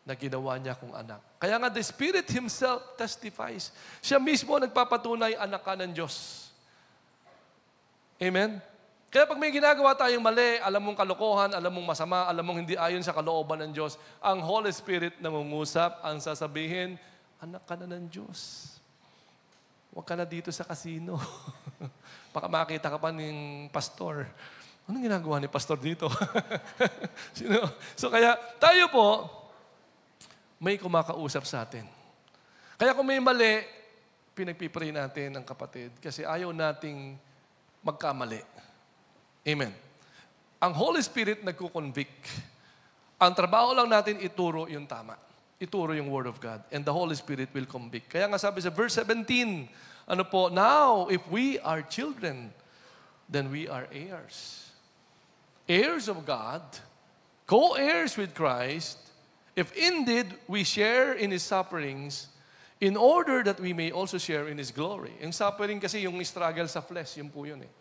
na ginawa niya kong anak. Kaya nga, the Spirit Himself testifies. Siya mismo nagpapatunay, anak ka ng Diyos. Amen? Kaya pag may ginagawa tayong mali, alam mong kalokohan, alam mong masama, alam mong hindi ayon sa kalooban ng Diyos, ang Holy Spirit nangungusap, ang sasabihin, anak ka na ng Diyos. Huwag ka na dito sa casino. Baka makita ka pa ng pastor. Anong ginagawa ni pastor dito? So kaya tayo po, may kumakausap sa atin. Kaya kung may mali, pinagpipray natin ang kapatid kasi ayaw nating magkamali. Amen. Ang Holy Spirit nagko-convict. Ang trabaho lang natin ituro yung tama. Ituro yung Word of God. And the Holy Spirit will convict. Kaya nga sabi sa verse 17, now, if we are children, then we are heirs. Heirs of God, co-heirs with Christ, if indeed we share in His sufferings, in order that we may also share in His glory. Yung suffering kasi yung struggle sa flesh, yun po yun eh.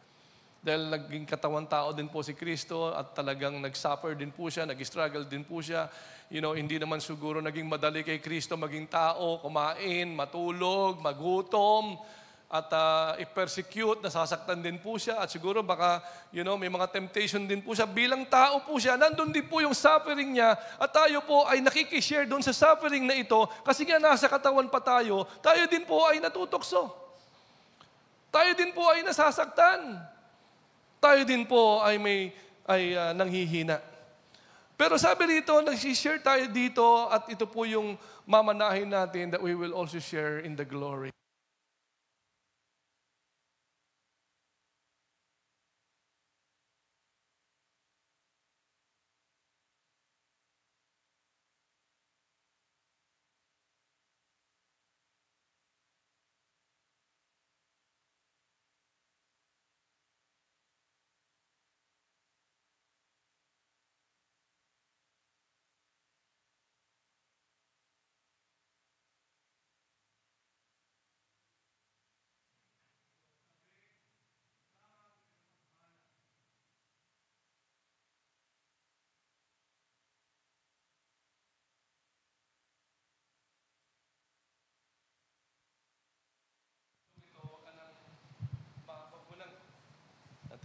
Dahil naging katawan tao din po si Kristo at talagang nag-suffer din po siya, nag-struggle din po siya. Hindi naman siguro naging madali kay Kristo maging tao, kumain, matulog, magutom, at i-persecute, nasasaktan din po siya. At siguro baka, may mga temptation din po siya. Bilang tao po siya, nandun din po yung suffering niya. At tayo po ay nakikishare doon sa suffering na ito kasi nga nasa katawan pa tayo din po ay natutokso. Tayo din po ay nasasaktan. Tayo din po ay nanghihina. Pero sabi rito, nag-share tayo dito at ito po yung mamanahin natin that we will also share in the glory.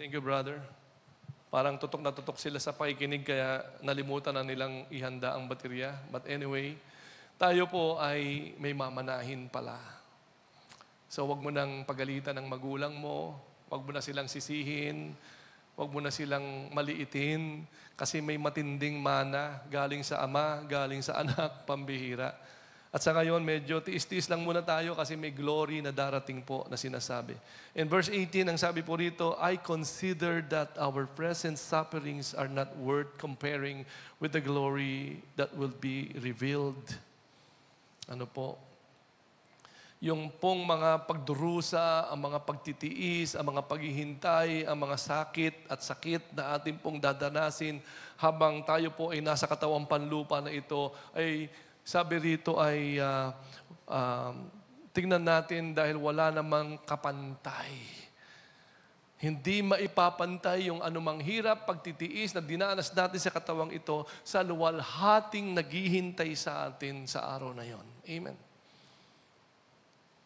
Thank you, brother. Parang tutok na tutok sila sa pakikinig kaya nalimutan na nilang ihanda ang baterya. But anyway, tayo po ay may mamanahin pala. So wag mo nang pagalitan ng magulang mo, wag mo na silang sisihin, wag mo na silang maliitin kasi may matinding mana galing sa ama, galing sa anak, pambihira. At sa ngayon, medyo tiis-tiis lang muna tayo kasi may glory na darating po na sinasabi. In verse 18, ang sabi po rito, I consider that our present sufferings are not worth comparing with the glory that will be revealed. Ano po? Yung pong mga pagdurusa, ang mga pagtitiis, ang mga paghihintay, ang mga sakit na ating pong dadanasin habang tayo po ay nasa katawang panlupa na ito ay sabi rito ay tingnan natin dahil wala namang kapantay. Hindi maipapantay yung anumang hirap, pagtitiis na dinanas natin sa katawang ito sa luwalhating naghihintay sa atin sa araw na yon. Amen.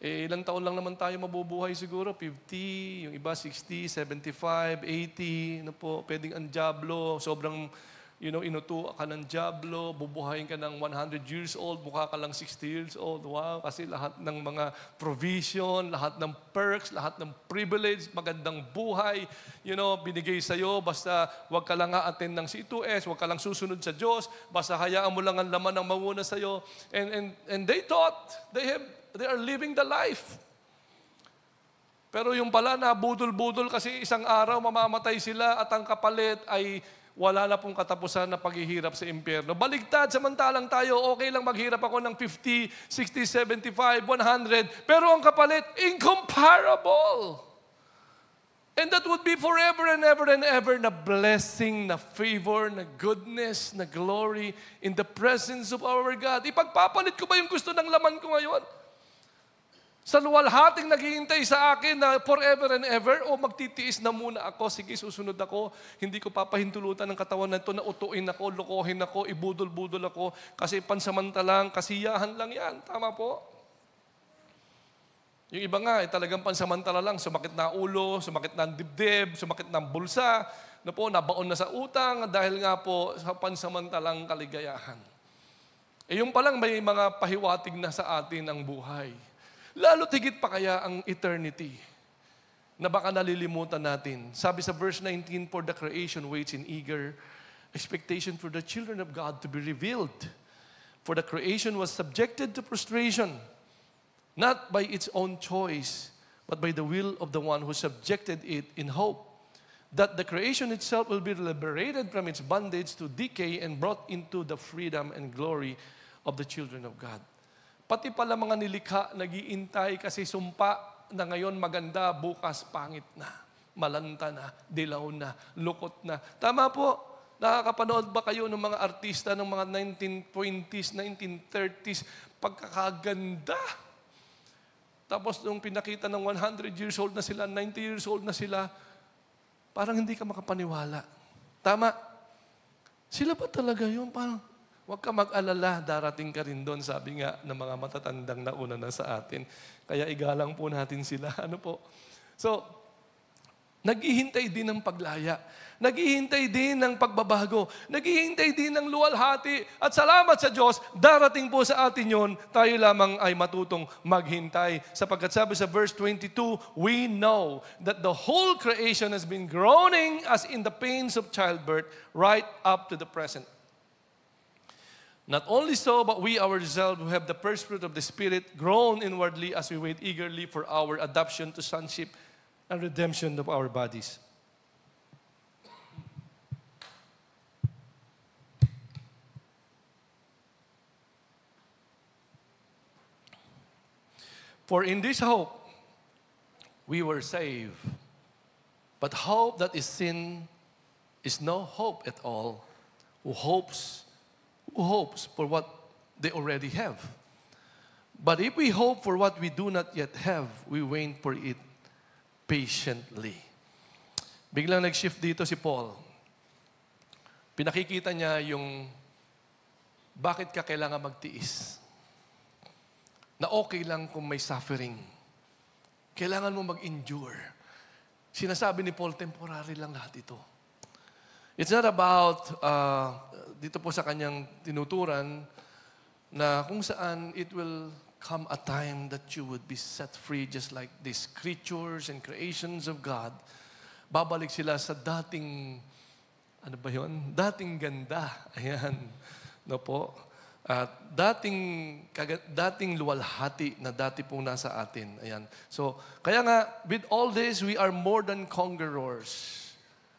Ilang taon lang naman tayo mabubuhay siguro? 50, yung iba 60, 75, 80, pwedeng anjablo, sobrang inutuwa ka ng Diablo, bubuhayin ka ng 100 years old, mukha ka lang 60 years old. Wow, kasi lahat ng mga provision, lahat ng perks, lahat ng privilege, magandang buhay, binigay sa'yo, basta wag ka lang a-attend ng C2S, wag ka lang susunod sa Diyos, basta hayaan mo lang ang laman ng manguna sa'yo. And they thought they are living the life. Pero yung pala na budol-budol kasi isang araw mamamatay sila at ang kapalit ay wala na pong katapusan na paghihirap sa impyerno. Baligtad, samantalang tayo, okay lang maghirap ako ng 50, 60, 75, 100, pero ang kapalit, incomparable. And that would be forever and ever and ever na blessing, na favor, na goodness, na glory in the presence of our God. Ipagpapalit ko ba yung gusto ng laman ko ngayon? Sa luwalhating naghihintay sa akin na forever and ever, o magtitiis na muna ako, sige, susunod ako, hindi ko papahintulutan ng katawan na ito na utuin ako, lokohin ako, ibudol-budol ako, kasi pansamantalang kasiyahan lang yan. Tama po? Yung iba nga, talagang pansamantala lang, sumakit na ulo, sumakit na ang dibdib, sumakit na ang bulsa, nabaon na sa utang dahil nga po sa pansamantalang kaligayahan. Yung palang may mga pahiwatig na sa atin ang buhay. Lalo tigit pa kaya ang eternity na baka nalilimutan natin. Sabi sa verse 19, for the creation waits in eager expectation for the children of God to be revealed. For the creation was subjected to frustration, not by its own choice, but by the will of the one who subjected it in hope, that the creation itself will be liberated from its bondage to decay and brought into the freedom and glory of the children of God. Pati pala mga nilikha, nag-iintay kasi sumpa na ngayon maganda, bukas pangit na, malanta na, dilaw na, lukot na. Tama po. Nakakapanood ba kayo ng mga artista ng mga 1920s, 1930s, pagkakaganda? Tapos nung pinakita ng 100 years old na sila, 90 years old na sila, parang hindi ka makapaniwala. Tama. Sila ba talaga yun? Parang, huwag ka mag-alala, darating ka rin doon, sabi nga ng mga matatandang nauna na sa atin. Kaya igalang po natin sila. Ano po? So, naghihintay din ng paglaya. Naghihintay din ng pagbabago. Naghihintay din ng luwalhati. At salamat sa Diyos, darating po sa atin yon, tayo lamang ay matutong maghintay. Sapagkat sabi sa verse 22, we know that the whole creation has been groaning as in the pains of childbirth right up to the present. Not only so, but we ourselves who have the first fruit of the Spirit groan inwardly as we wait eagerly for our adoption to sonship and redemption of our bodies. For in this hope we were saved. But hope that is sin is no hope at all. Who hopes for what they already have. But if we hope for what we do not yet have, we wait for it patiently. Biglang nag-shift dito si Paul. Pinakikita niya yung bakit ka kailangan magtiis. Na okay lang kung may suffering. Kailangan mo mag-endure. Sinasabi ni Paul, temporary lang lahat ito. It's not about, dito po sa kanyang tinuturan, na kung saan it will come a time that you would be set free just like these creatures and creations of God. Babalik sila sa dating, ano ba yun? Dating ganda. Ayan. No po? At dating luwalhati na dati pong nasa atin. Ayan. So, kaya nga, with all this, we are more than conquerors.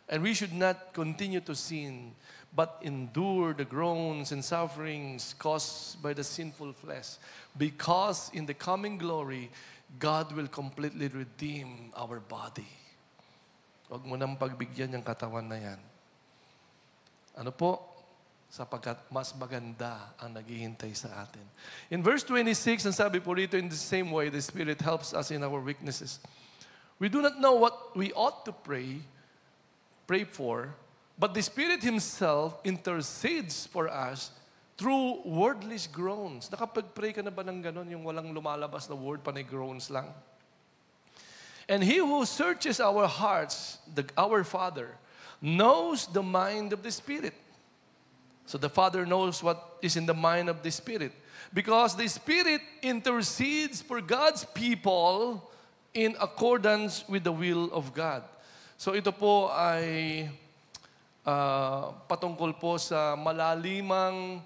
And we should not continue to sin, but endure the groans and sufferings caused by the sinful flesh. Because in the coming glory, God will completely redeem our body. Huwag mo nang pagbigyan yung katawan na yan. Ano po? Sapagkat mas maganda ang naghihintay sa atin. In verse 26, ang sabi po rito, in the same way, the Spirit helps us in our weaknesses. We do not know what we ought to pray for, but the Spirit Himself intercedes for us through wordless groans. Nakapag-pray ka na ba ng ganon, yung walang lumalabas na word, panay groans lang? And He who searches our hearts, our Father, knows the mind of the Spirit. So the Father knows what is in the mind of the Spirit. Because the Spirit intercedes for God's people in accordance with the will of God. So ito po ay patungkol po sa malalimang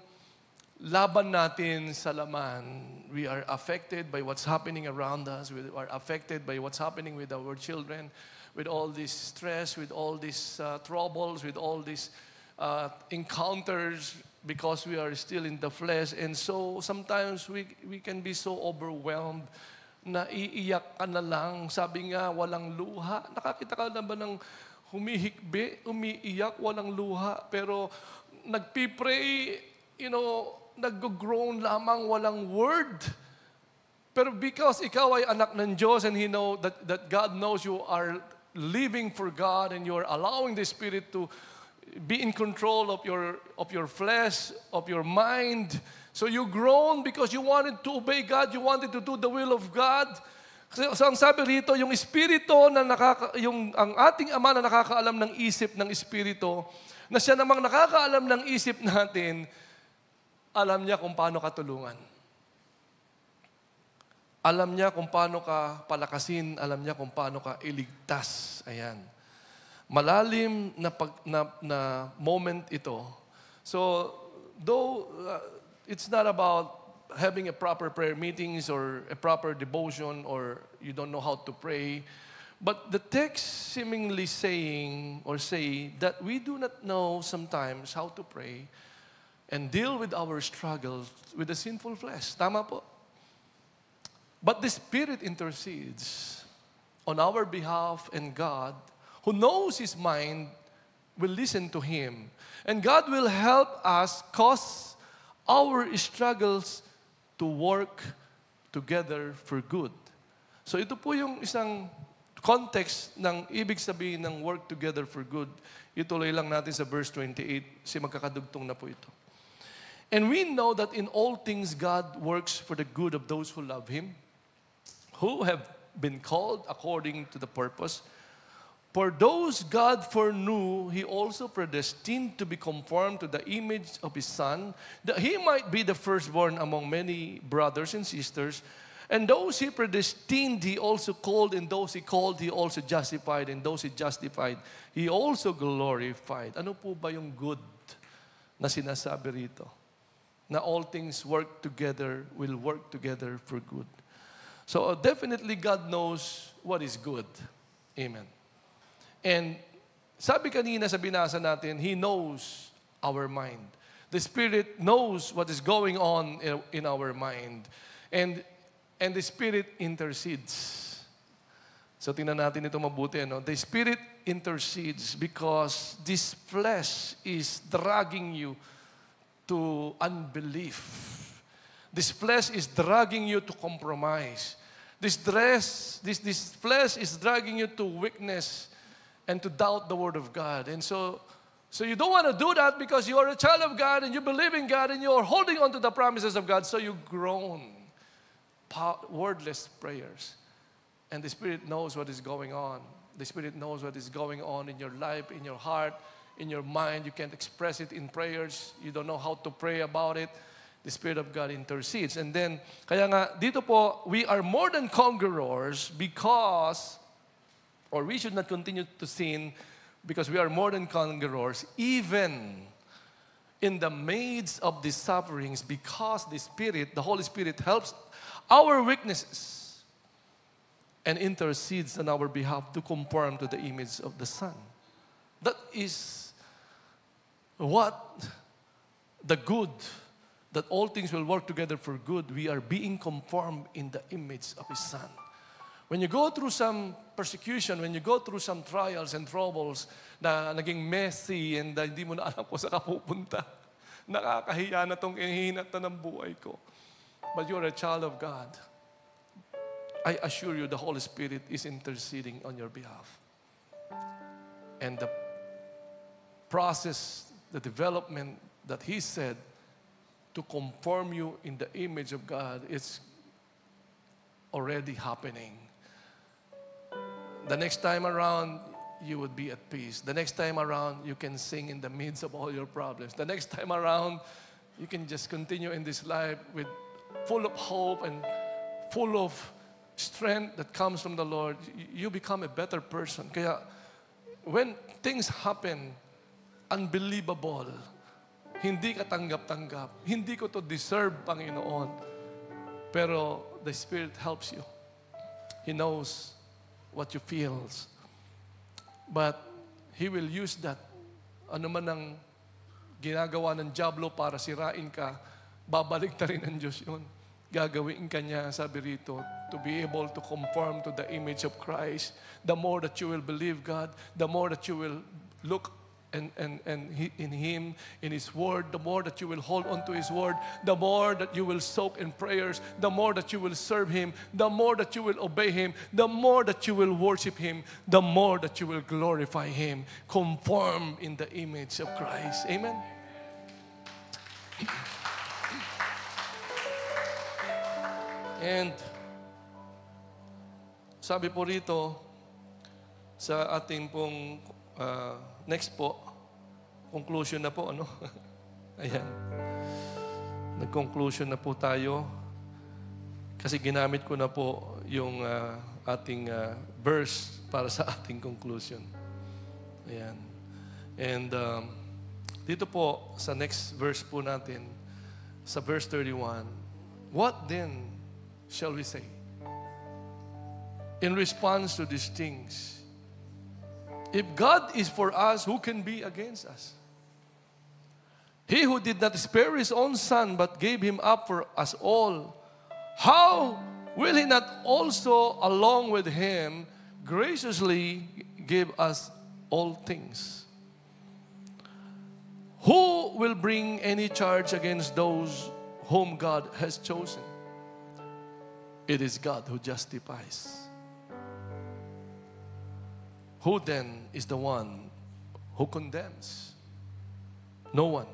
laban natin sa laman. We are affected by what's happening around us. We are affected by what's happening with our children, with all this stress, with all these troubles, with all these encounters because we are still in the flesh. And so sometimes we can be so overwhelmed na iiyak ka na lang. Sabi nga, walang luha. Nakakita ka na ba ng humihikbi, umiiyak, walang luha. Pero nagpipray, nag-groan lamang, walang word. Pero because ikaw ay anak ng Diyos and that God knows you are living for God and you are allowing the Spirit to be in control of your flesh, of your mind. So you groan because you wanted to obey God, you wanted to do the will of God. So ang sabi rito, yung espiritu na ang ating Ama na nakakaalam ng isip ng espiritu, na siya namang nakakaalam ng isip natin, alam niya kung paano ka tulungan. Alam niya kung paano ka palakasin, alam niya kung paano ka iligtas. Ayan. Malalim na moment ito. So, though it's not about having a proper prayer meetings or a proper devotion or you don't know how to pray, but the text seemingly saying or say that we do not know sometimes how to pray and deal with our struggles with the sinful flesh. Tama po. But the Spirit intercedes on our behalf, and God, who knows His mind, will listen to Him. And God will help us cause our struggles to work together for good. So ito po yung isang context ng ibig sabihin ng work together for good. Ituloy lang natin sa verse 28, kasi magkakadugtong na po ito. And we know that in all things God works for the good of those who love Him, who have been called according to the purpose. For those God foreknew, He also predestined to be conformed to the image of His Son, that He might be the firstborn among many brothers and sisters. And those He predestined, He also called, and those He called, He also justified, and those He justified, He also glorified. Ano po ba yung good na sinasabi rito? Na all things work together, will work together for good. So definitely God knows what is good. Amen. And sabi kanina sa binasa natin, He knows our mind. The Spirit knows what is going on in our mind. And the Spirit intercedes. So tingnan natin ito mabuti. No? The Spirit intercedes because this flesh is dragging you to unbelief. This flesh is dragging you to compromise. This flesh is dragging you to weakness and to doubt the Word of God. And so you don't want to do that because you are a child of God and you believe in God and you are holding on to the promises of God. So you groan wordless prayers. And the Spirit knows what is going on. The Spirit knows what is going on in your life, in your heart, in your mind. You can't express it in prayers. You don't know how to pray about it. The Spirit of God intercedes. And then, kaya nga, dito po, we are more than conquerors because, or we should not continue to sin because we are more than conquerors, even in the midst of these sufferings, because the Spirit, the Holy Spirit, helps our weaknesses and intercedes on our behalf to conform to the image of the Son. That is what the good, that all things will work together for good. We are being conformed in the image of His Son. When you go through some persecution, when you go through some trials and troubles na naging messy and hindi mo na alam kung saan ka pupunta, nakakahiya na itong ihinat na ng buhay ko. But you're a child of God. I assure you, the Holy Spirit is interceding on your behalf. And the process, the development that He said to conform you in the image of God is already happening. The next time around, you would be at peace. The next time around, you can sing in the midst of all your problems. The next time around, you can just continue in this life with full of hope and full of strength that comes from the Lord. You become a better person. Kaya, when things happen, unbelievable, hindi ka tanggap-tanggap, hindi ko to deserve, Panginoon. Pero the Spirit helps you. He knows what you feel. But He will use that. Ano man ang ginagawa ng diablo para sirain ka, babalik na rin ng Diyos yun. Gagawin ka niya, sabi rito, to be able to conform to the image of Christ. The more that you will believe God, the more that you will look in Him, in His Word, the more that you will hold on to His Word, the more that you will soak in prayers, the more that you will serve Him, the more that you will obey Him, the more that you will worship Him, the more that you will glorify Him, conform in the image of Christ. Amen? And sabi po rito, sa ating pong next po, conclusion na po, ano? Ayan. Nag-conclusion na po tayo. Kasi ginamit ko na po yung ating verse para sa ating conclusion. Ayan. And dito po, sa next verse po natin, sa verse 31, what then shall we say? In response to these things, if God is for us, who can be against us? He who did not spare His own Son, but gave Him up for us all, how will He not also, along with Him, graciously give us all things? Who will bring any charge against those whom God has chosen? It is God who justifies. Who then is the one who condemns? No one.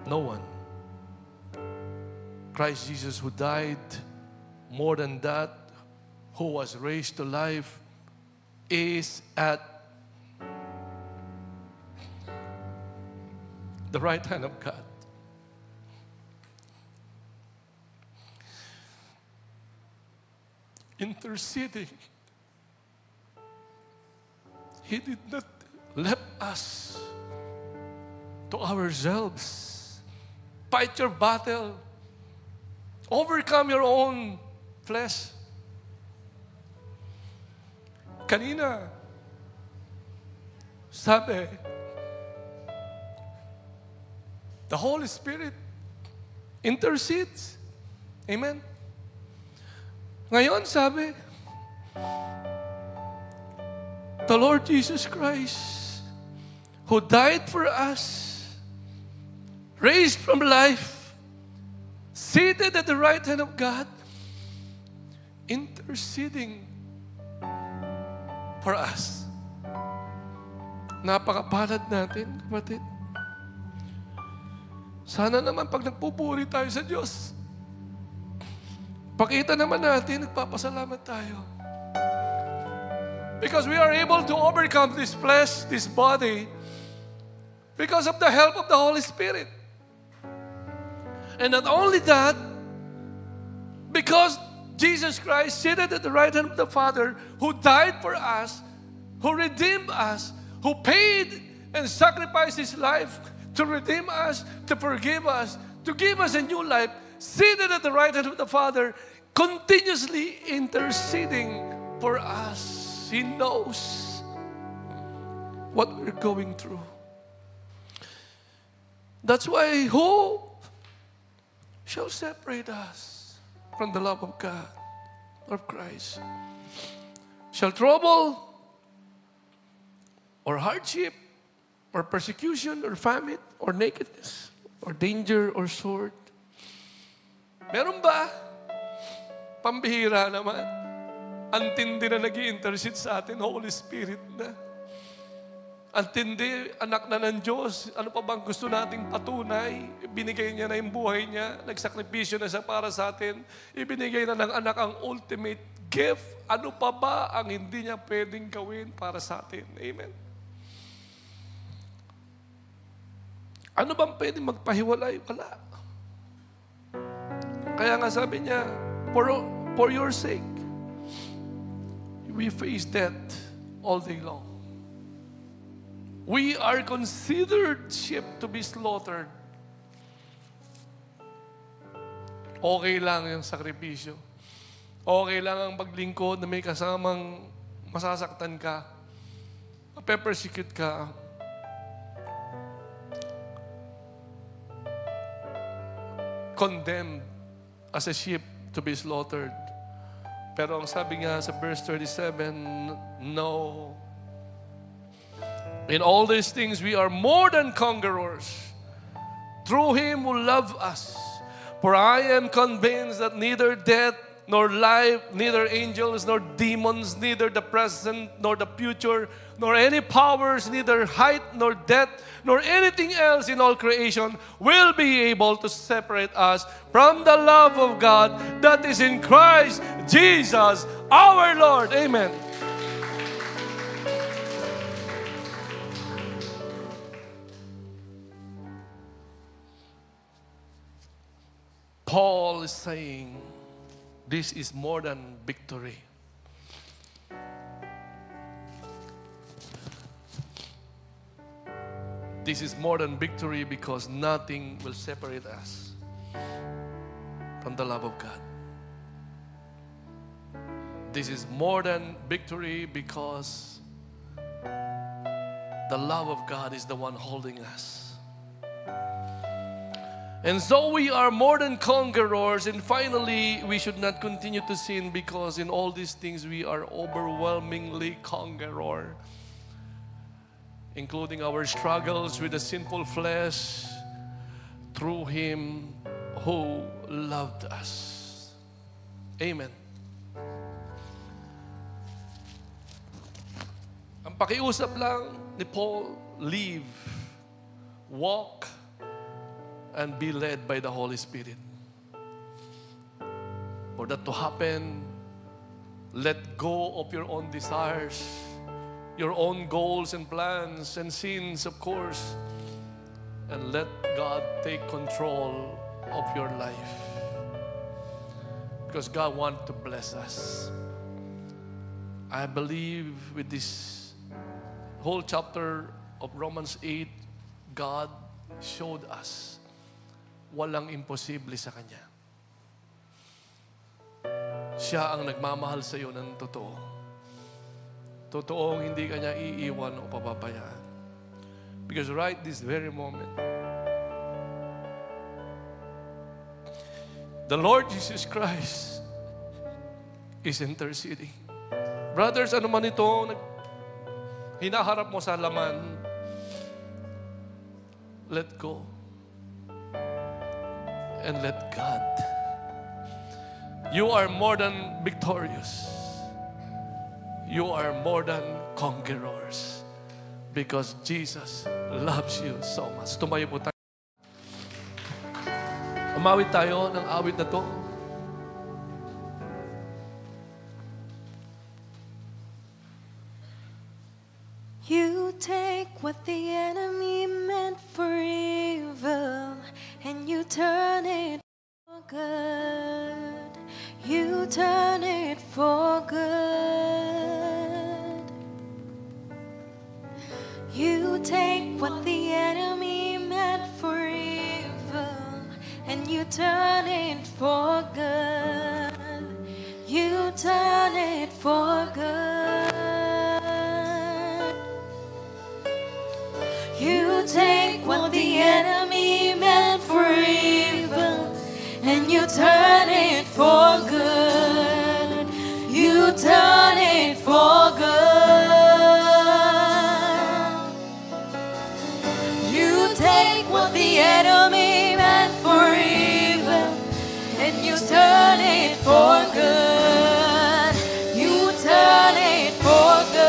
No one. Christ Jesus, who died, more than that, who was raised to life, is at the right hand of God. Interceding. He did not left us to ourselves. Fight your battle. Overcome your own flesh. Kanina, sabi, the Holy Spirit intercedes. Amen? Ngayon, sabi, the Lord Jesus Christ, who died for us, raised from life, seated at the right hand of God, interceding for us. Napakapalad natin, kapatid. Sana naman pag nagpupuri tayo sa Diyos, pakita naman natin, nagpapasalamat tayo. Because we are able to overcome this flesh, this body, because of the help of the Holy Spirit. And not only that, because Jesus Christ seated at the right hand of the Father, who died for us, who redeemed us, who paid and sacrificed His life to redeem us, to forgive us, to give us a new life, seated at the right hand of the Father, continuously interceding for us. He knows what we're going through. That's why who shall separate us from the love of God, of Christ? Shall trouble, or hardship, or persecution, or famine, or nakedness, or danger, or sword? Meron ba? Pambihira naman. Antindi na nag-i-intercede sa atin, Holy Spirit na. Antindi, anak na ng Diyos. Ano pa bang gusto nating patunay? Ibinigay niya na yung buhay niya. Nagsakripisyo na siya para sa atin. Ibinigay na ng anak ang ultimate gift. Ano pa ba ang hindi niya pwedeng gawin para sa atin? Amen. Ano bang pwedeng magpahiwalay? Wala. Kaya nga sabi niya, for your sake, we face death all day long. We are considered sheep to be slaughtered. Okay lang yung sakripisyo. Okay lang ang paglingkod na may kasamang masasaktan ka, mape-persecute ka. Condemned as a sheep to be slaughtered. Pero ang sabi nga sa verse 37, no. In all these things, we are more than conquerors through Him who loved us. For I am convinced that neither death, nor life, neither angels, nor demons, neither the present, nor the future, nor any powers, neither height, nor depth, nor anything else in all creation will be able to separate us from the love of God that is in Christ Jesus our Lord. Amen. Paul is saying, this is more than victory. This is more than victory because nothing will separate us from the love of God. This is more than victory because the love of God is the one holding us. And so we are more than conquerors, and finally, we should not continue to sin because in all these things we are overwhelmingly conqueror, including our struggles with the sinful flesh through Him who loved us. Amen. Ang pakiusap lang ni Paul, live, walk, and be led by the Holy Spirit. For that to happen, let go of your own desires, your own goals and plans and sins, of course, and let God take control of your life. Because God wants to bless us. I believe with this whole chapter of Romans 8, God showed us walang imposible sa Kanya. Siya ang nagmamahal sa iyo ng totoo. Totoong hindi Kanya iiwan o papabayaan. Because right this very moment, the Lord Jesus Christ is interceding. Brothers, ano man ito, hinaharap mo sa laman, let go. And let God. You are more than victorious. You are more than conquerors. Because Jesus loves you so much. Tumayo po tayo. Umawit tayo ng awit na to.
You take what the enemy meant for evil and you turn it for good. You turn it for good. You take what the enemy meant for evil and you turn it for good. You turn it for good. You take what the enemy meant for evil and you turn it for good. You turn it for good. You take what the enemy meant for evil and you turn it for good. You turn it for good.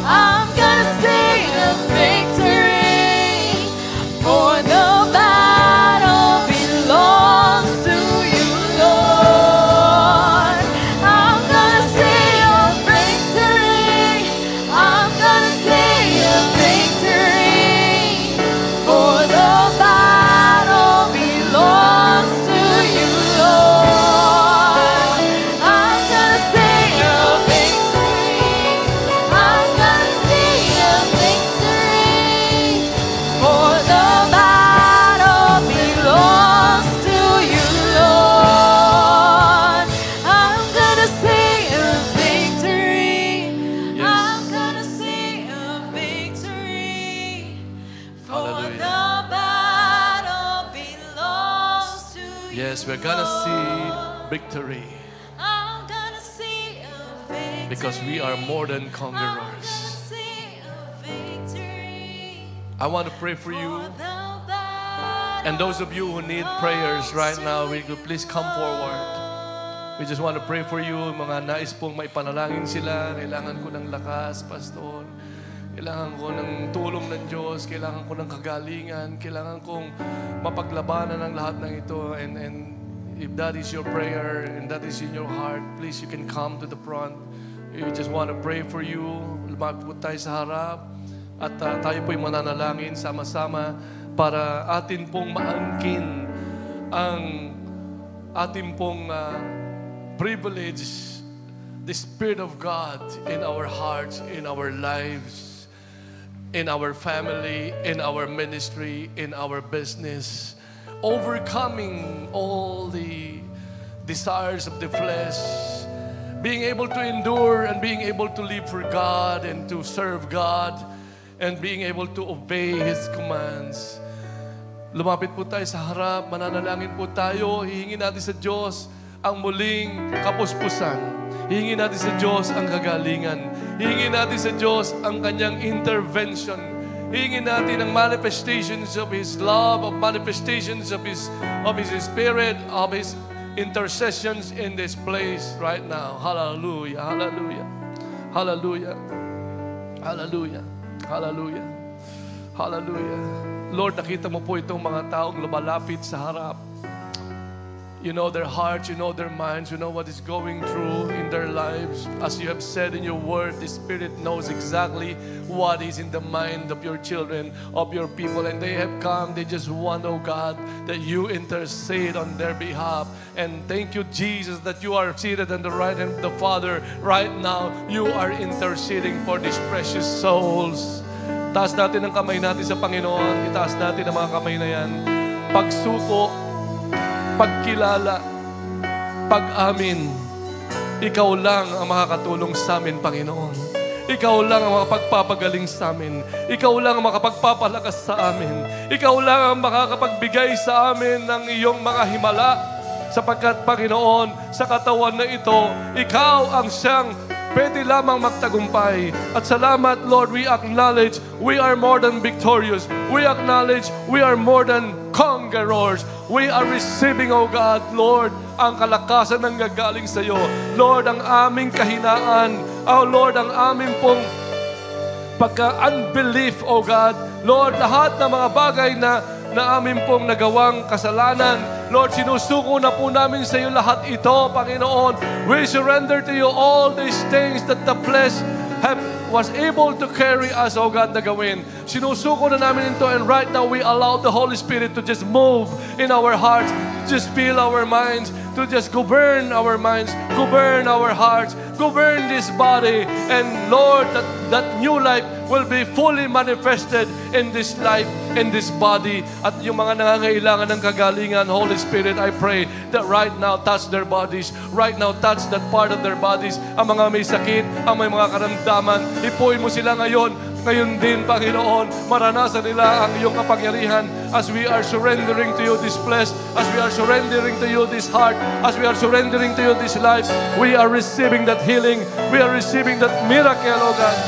I'm gonna
Yes, we're gonna see victory
I'm gonna see a victory.
because we are more than
I'm
conquerors.
gonna see a victory.
I want to pray for you.
For the battle
And those of you who need prayers right now, will you please come forward. We just want to pray for you. Mga nais pong maipanalangin sila. Kailangan ko ng lakas, Pastor. Kailangan ko ng tulong ng Diyos. Kailangan ko ng kagalingan. Kailangan kong mapaglabanan ng lahat ng ito. And if that is your prayer and that is in your heart, please you can come to the front. We just want to pray for you. Lumapit po tayo sa harap. At tayo po'y mananalangin sama-sama para atin pong maangkin ang atin pong privilege, the Spirit of God in our hearts, in our lives, in our family, in our ministry, in our business, overcoming all the desires of the flesh, being able to endure and being able to live for God and to serve God and being able to obey His commands. Lumapit po tayo sa harap, mananalangin po tayo, hihingi natin sa Diyos ang muling kapuspusan. Hihingi natin sa Diyos ang kagalingan. Hihingi natin sa Diyos ang kanyang intervention. Hihingi natin ang manifestations of His love, of manifestations of His Spirit, of His intercessions in this place right now. Hallelujah, hallelujah, hallelujah, hallelujah, hallelujah, hallelujah. Lord, nakita mo po itong mga taong lumalapit sa harap. You know their hearts, you know their minds, you know what is going through in their lives. As you have said in your word, the Spirit knows exactly what is in the mind of your children, of your people. And they have come, they just want, oh God, that you intercede on their behalf. And thank you, Jesus, that you are seated on the right hand of the Father. Right now, you are interceding for these precious souls. Taas natin ang kamay natin sa Panginoon. Itaas natin ang mga kamay na yan. Pagsuko, pagkilala, pag-amin, ikaw lang ang makakatulong sa amin, Panginoon. Ikaw lang ang makapagpapagaling sa amin. Ikaw lang ang makapagpapalakas sa amin. Ikaw lang ang makakapagbigay sa amin ng iyong mga himala. Sapagkat, Panginoon, sa katawan na ito, ikaw ang siyang pwede lamang magtagumpay. At salamat, Lord, we acknowledge we are more than victorious. We acknowledge we are more than conquerors. We are receiving, oh God, Lord, ang kalakasan ng gagaling sa iyo. Lord, ang aming kahinaan. Oh Lord, ang aming pong pagka-unbelief, oh God. Lord, lahat ng mga bagay na amin pong nagawang kasalanan. Lord, sinusuko na po namin sa iyo lahat ito, Panginoon. We surrender to you all these things that the flesh was able to carry us, oh God, na gawin. Sinusuko na namin ito, and right now we allow the Holy Spirit to just move in our hearts, just fill our minds, to just govern our minds, govern our hearts, govern this body. And Lord, that new life will be fully manifested in this life, in this body. At yung mga nangangailangan ng kagalingan, Holy Spirit, I pray that right now touch their bodies, right now touch that part of their bodies. Ang mga may sakit, ang may mga karamdaman, ipuin mo sila ngayon. Ngayon din, Panginoon, maranasan nila ang iyong kapangyarihan as we are surrendering to you this flesh, as we are surrendering to you this heart, as we are surrendering to you this life. We are receiving that healing. We are receiving that miracle, oh God.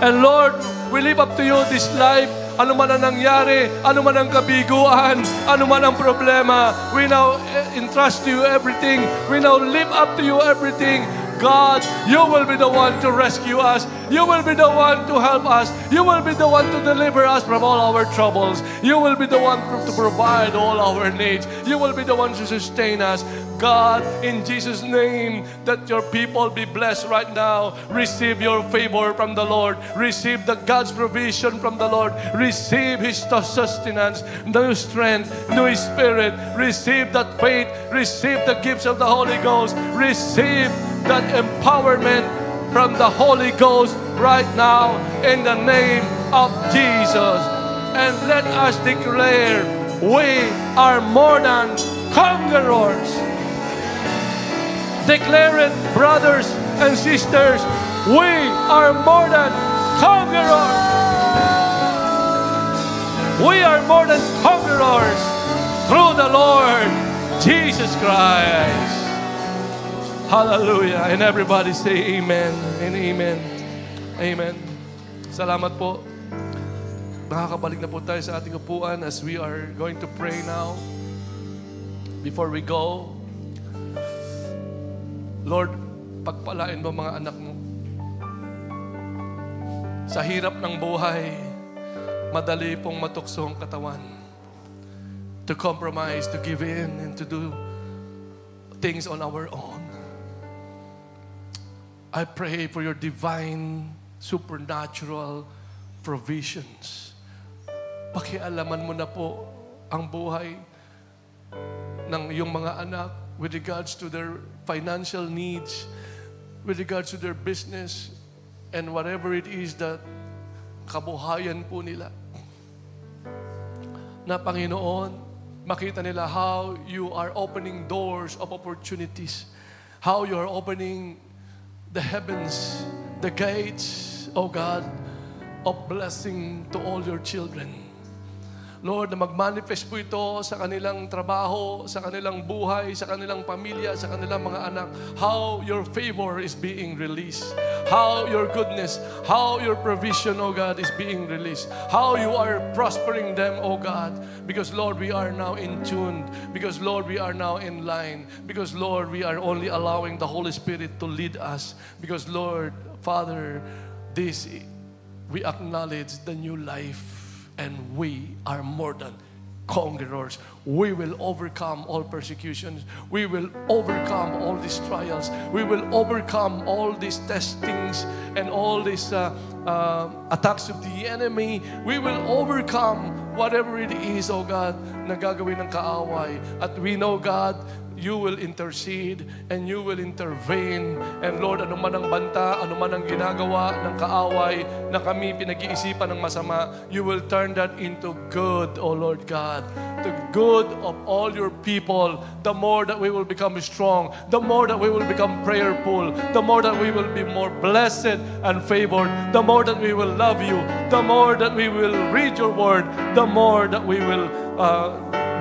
And Lord, we live up to you this life. Ano man ang nangyari, ano man ang kabiguan, ano man ang problema, we now entrust to you everything. We now live up to you everything. God, you will be the one to rescue us. You will be the one to help us. You will be the one to deliver us from all our troubles. You will be the one to provide all our needs. You will be the one to sustain us. God, in Jesus' name, that your people be blessed right now. Receive your favor from the Lord. Receive the God's provision from the Lord. Receive His sustenance, new strength, new spirit. Receive that faith. Receive the gifts of the Holy Ghost. Receive that empowerment from the Holy Ghost right now in the name of Jesus. And let us declare, we are more than conquerors. Declare it, brothers and sisters, we are more than conquerors. We are more than conquerors. through the Lord Jesus Christ. Hallelujah. And everybody say amen and amen. Amen. Salamat po. Nakakabalik na po tayo sa ating upuan as we are going to pray now. Before we go, Lord, pagpalain mo mga anak mo. Sa hirap ng buhay, madali pong matukso ang katawan. To compromise, to give in, and to do things on our own. I pray for your divine, supernatural provisions. Pakialaman mo na po ang buhay ng iyong mga anak with regards to their financial needs, with regards to their business, and whatever it is that kabuhayan po nila. Na Panginoon, makita nila how you are opening doors of opportunities, how you are opening the heavens, the gates, oh God, of blessing to all your children. Lord, na mag-manifest po ito sa kanilang trabaho, sa kanilang buhay, sa kanilang pamilya, sa kanilang mga anak. How your favor is being released. How your goodness, how your provision, oh God, is being released. How you are prospering them, oh God. Because Lord, we are now in tune. Because Lord, we are now in line. Because Lord, we are only allowing the Holy Spirit to lead us. Because Lord, Father, this we acknowledge the new life. And we are more than conquerors. We will overcome all persecutions. We will overcome all these trials. We will overcome all these testings and all these attacks of the enemy. We will overcome whatever it is, oh God, na gagawin ng kaaway. At we know, God, you will intercede and you will intervene. And Lord, ano man ang banta, ano man ang ginagawa ng kaaway na kami pinag-iisipan ng masama, you will turn that into good, O Lord God. The good of all your people. The more that we will become strong, the more that we will become prayerful, the more that we will be more blessed and favored, the more that we will love you, the more that we will read your word, the more that we will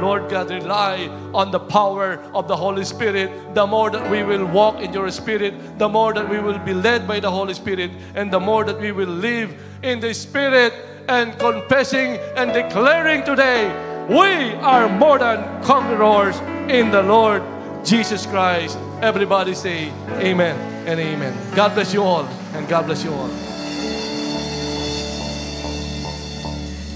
Lord God, rely on the power of the Holy Spirit. The more that we will walk in your Spirit, the more that we will be led by the Holy Spirit, and the more that we will live in the Spirit and confessing and declaring today, we are more than conquerors in the Lord Jesus Christ. Everybody say amen and amen. God bless you all, and God bless you all.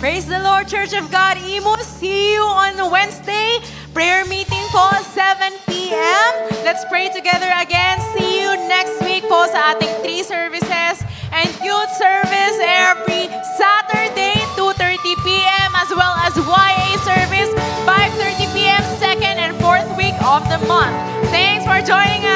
Praise the Lord, Church of God, Imus. See you on Wednesday. Prayer meeting po, 7 p.m. Let's pray together again. See you next week po sa ating 3 services and youth service every Saturday, 2:30 p.m. as well as YA service, 5:30 p.m. second and fourth week of the month. Thanks for joining us.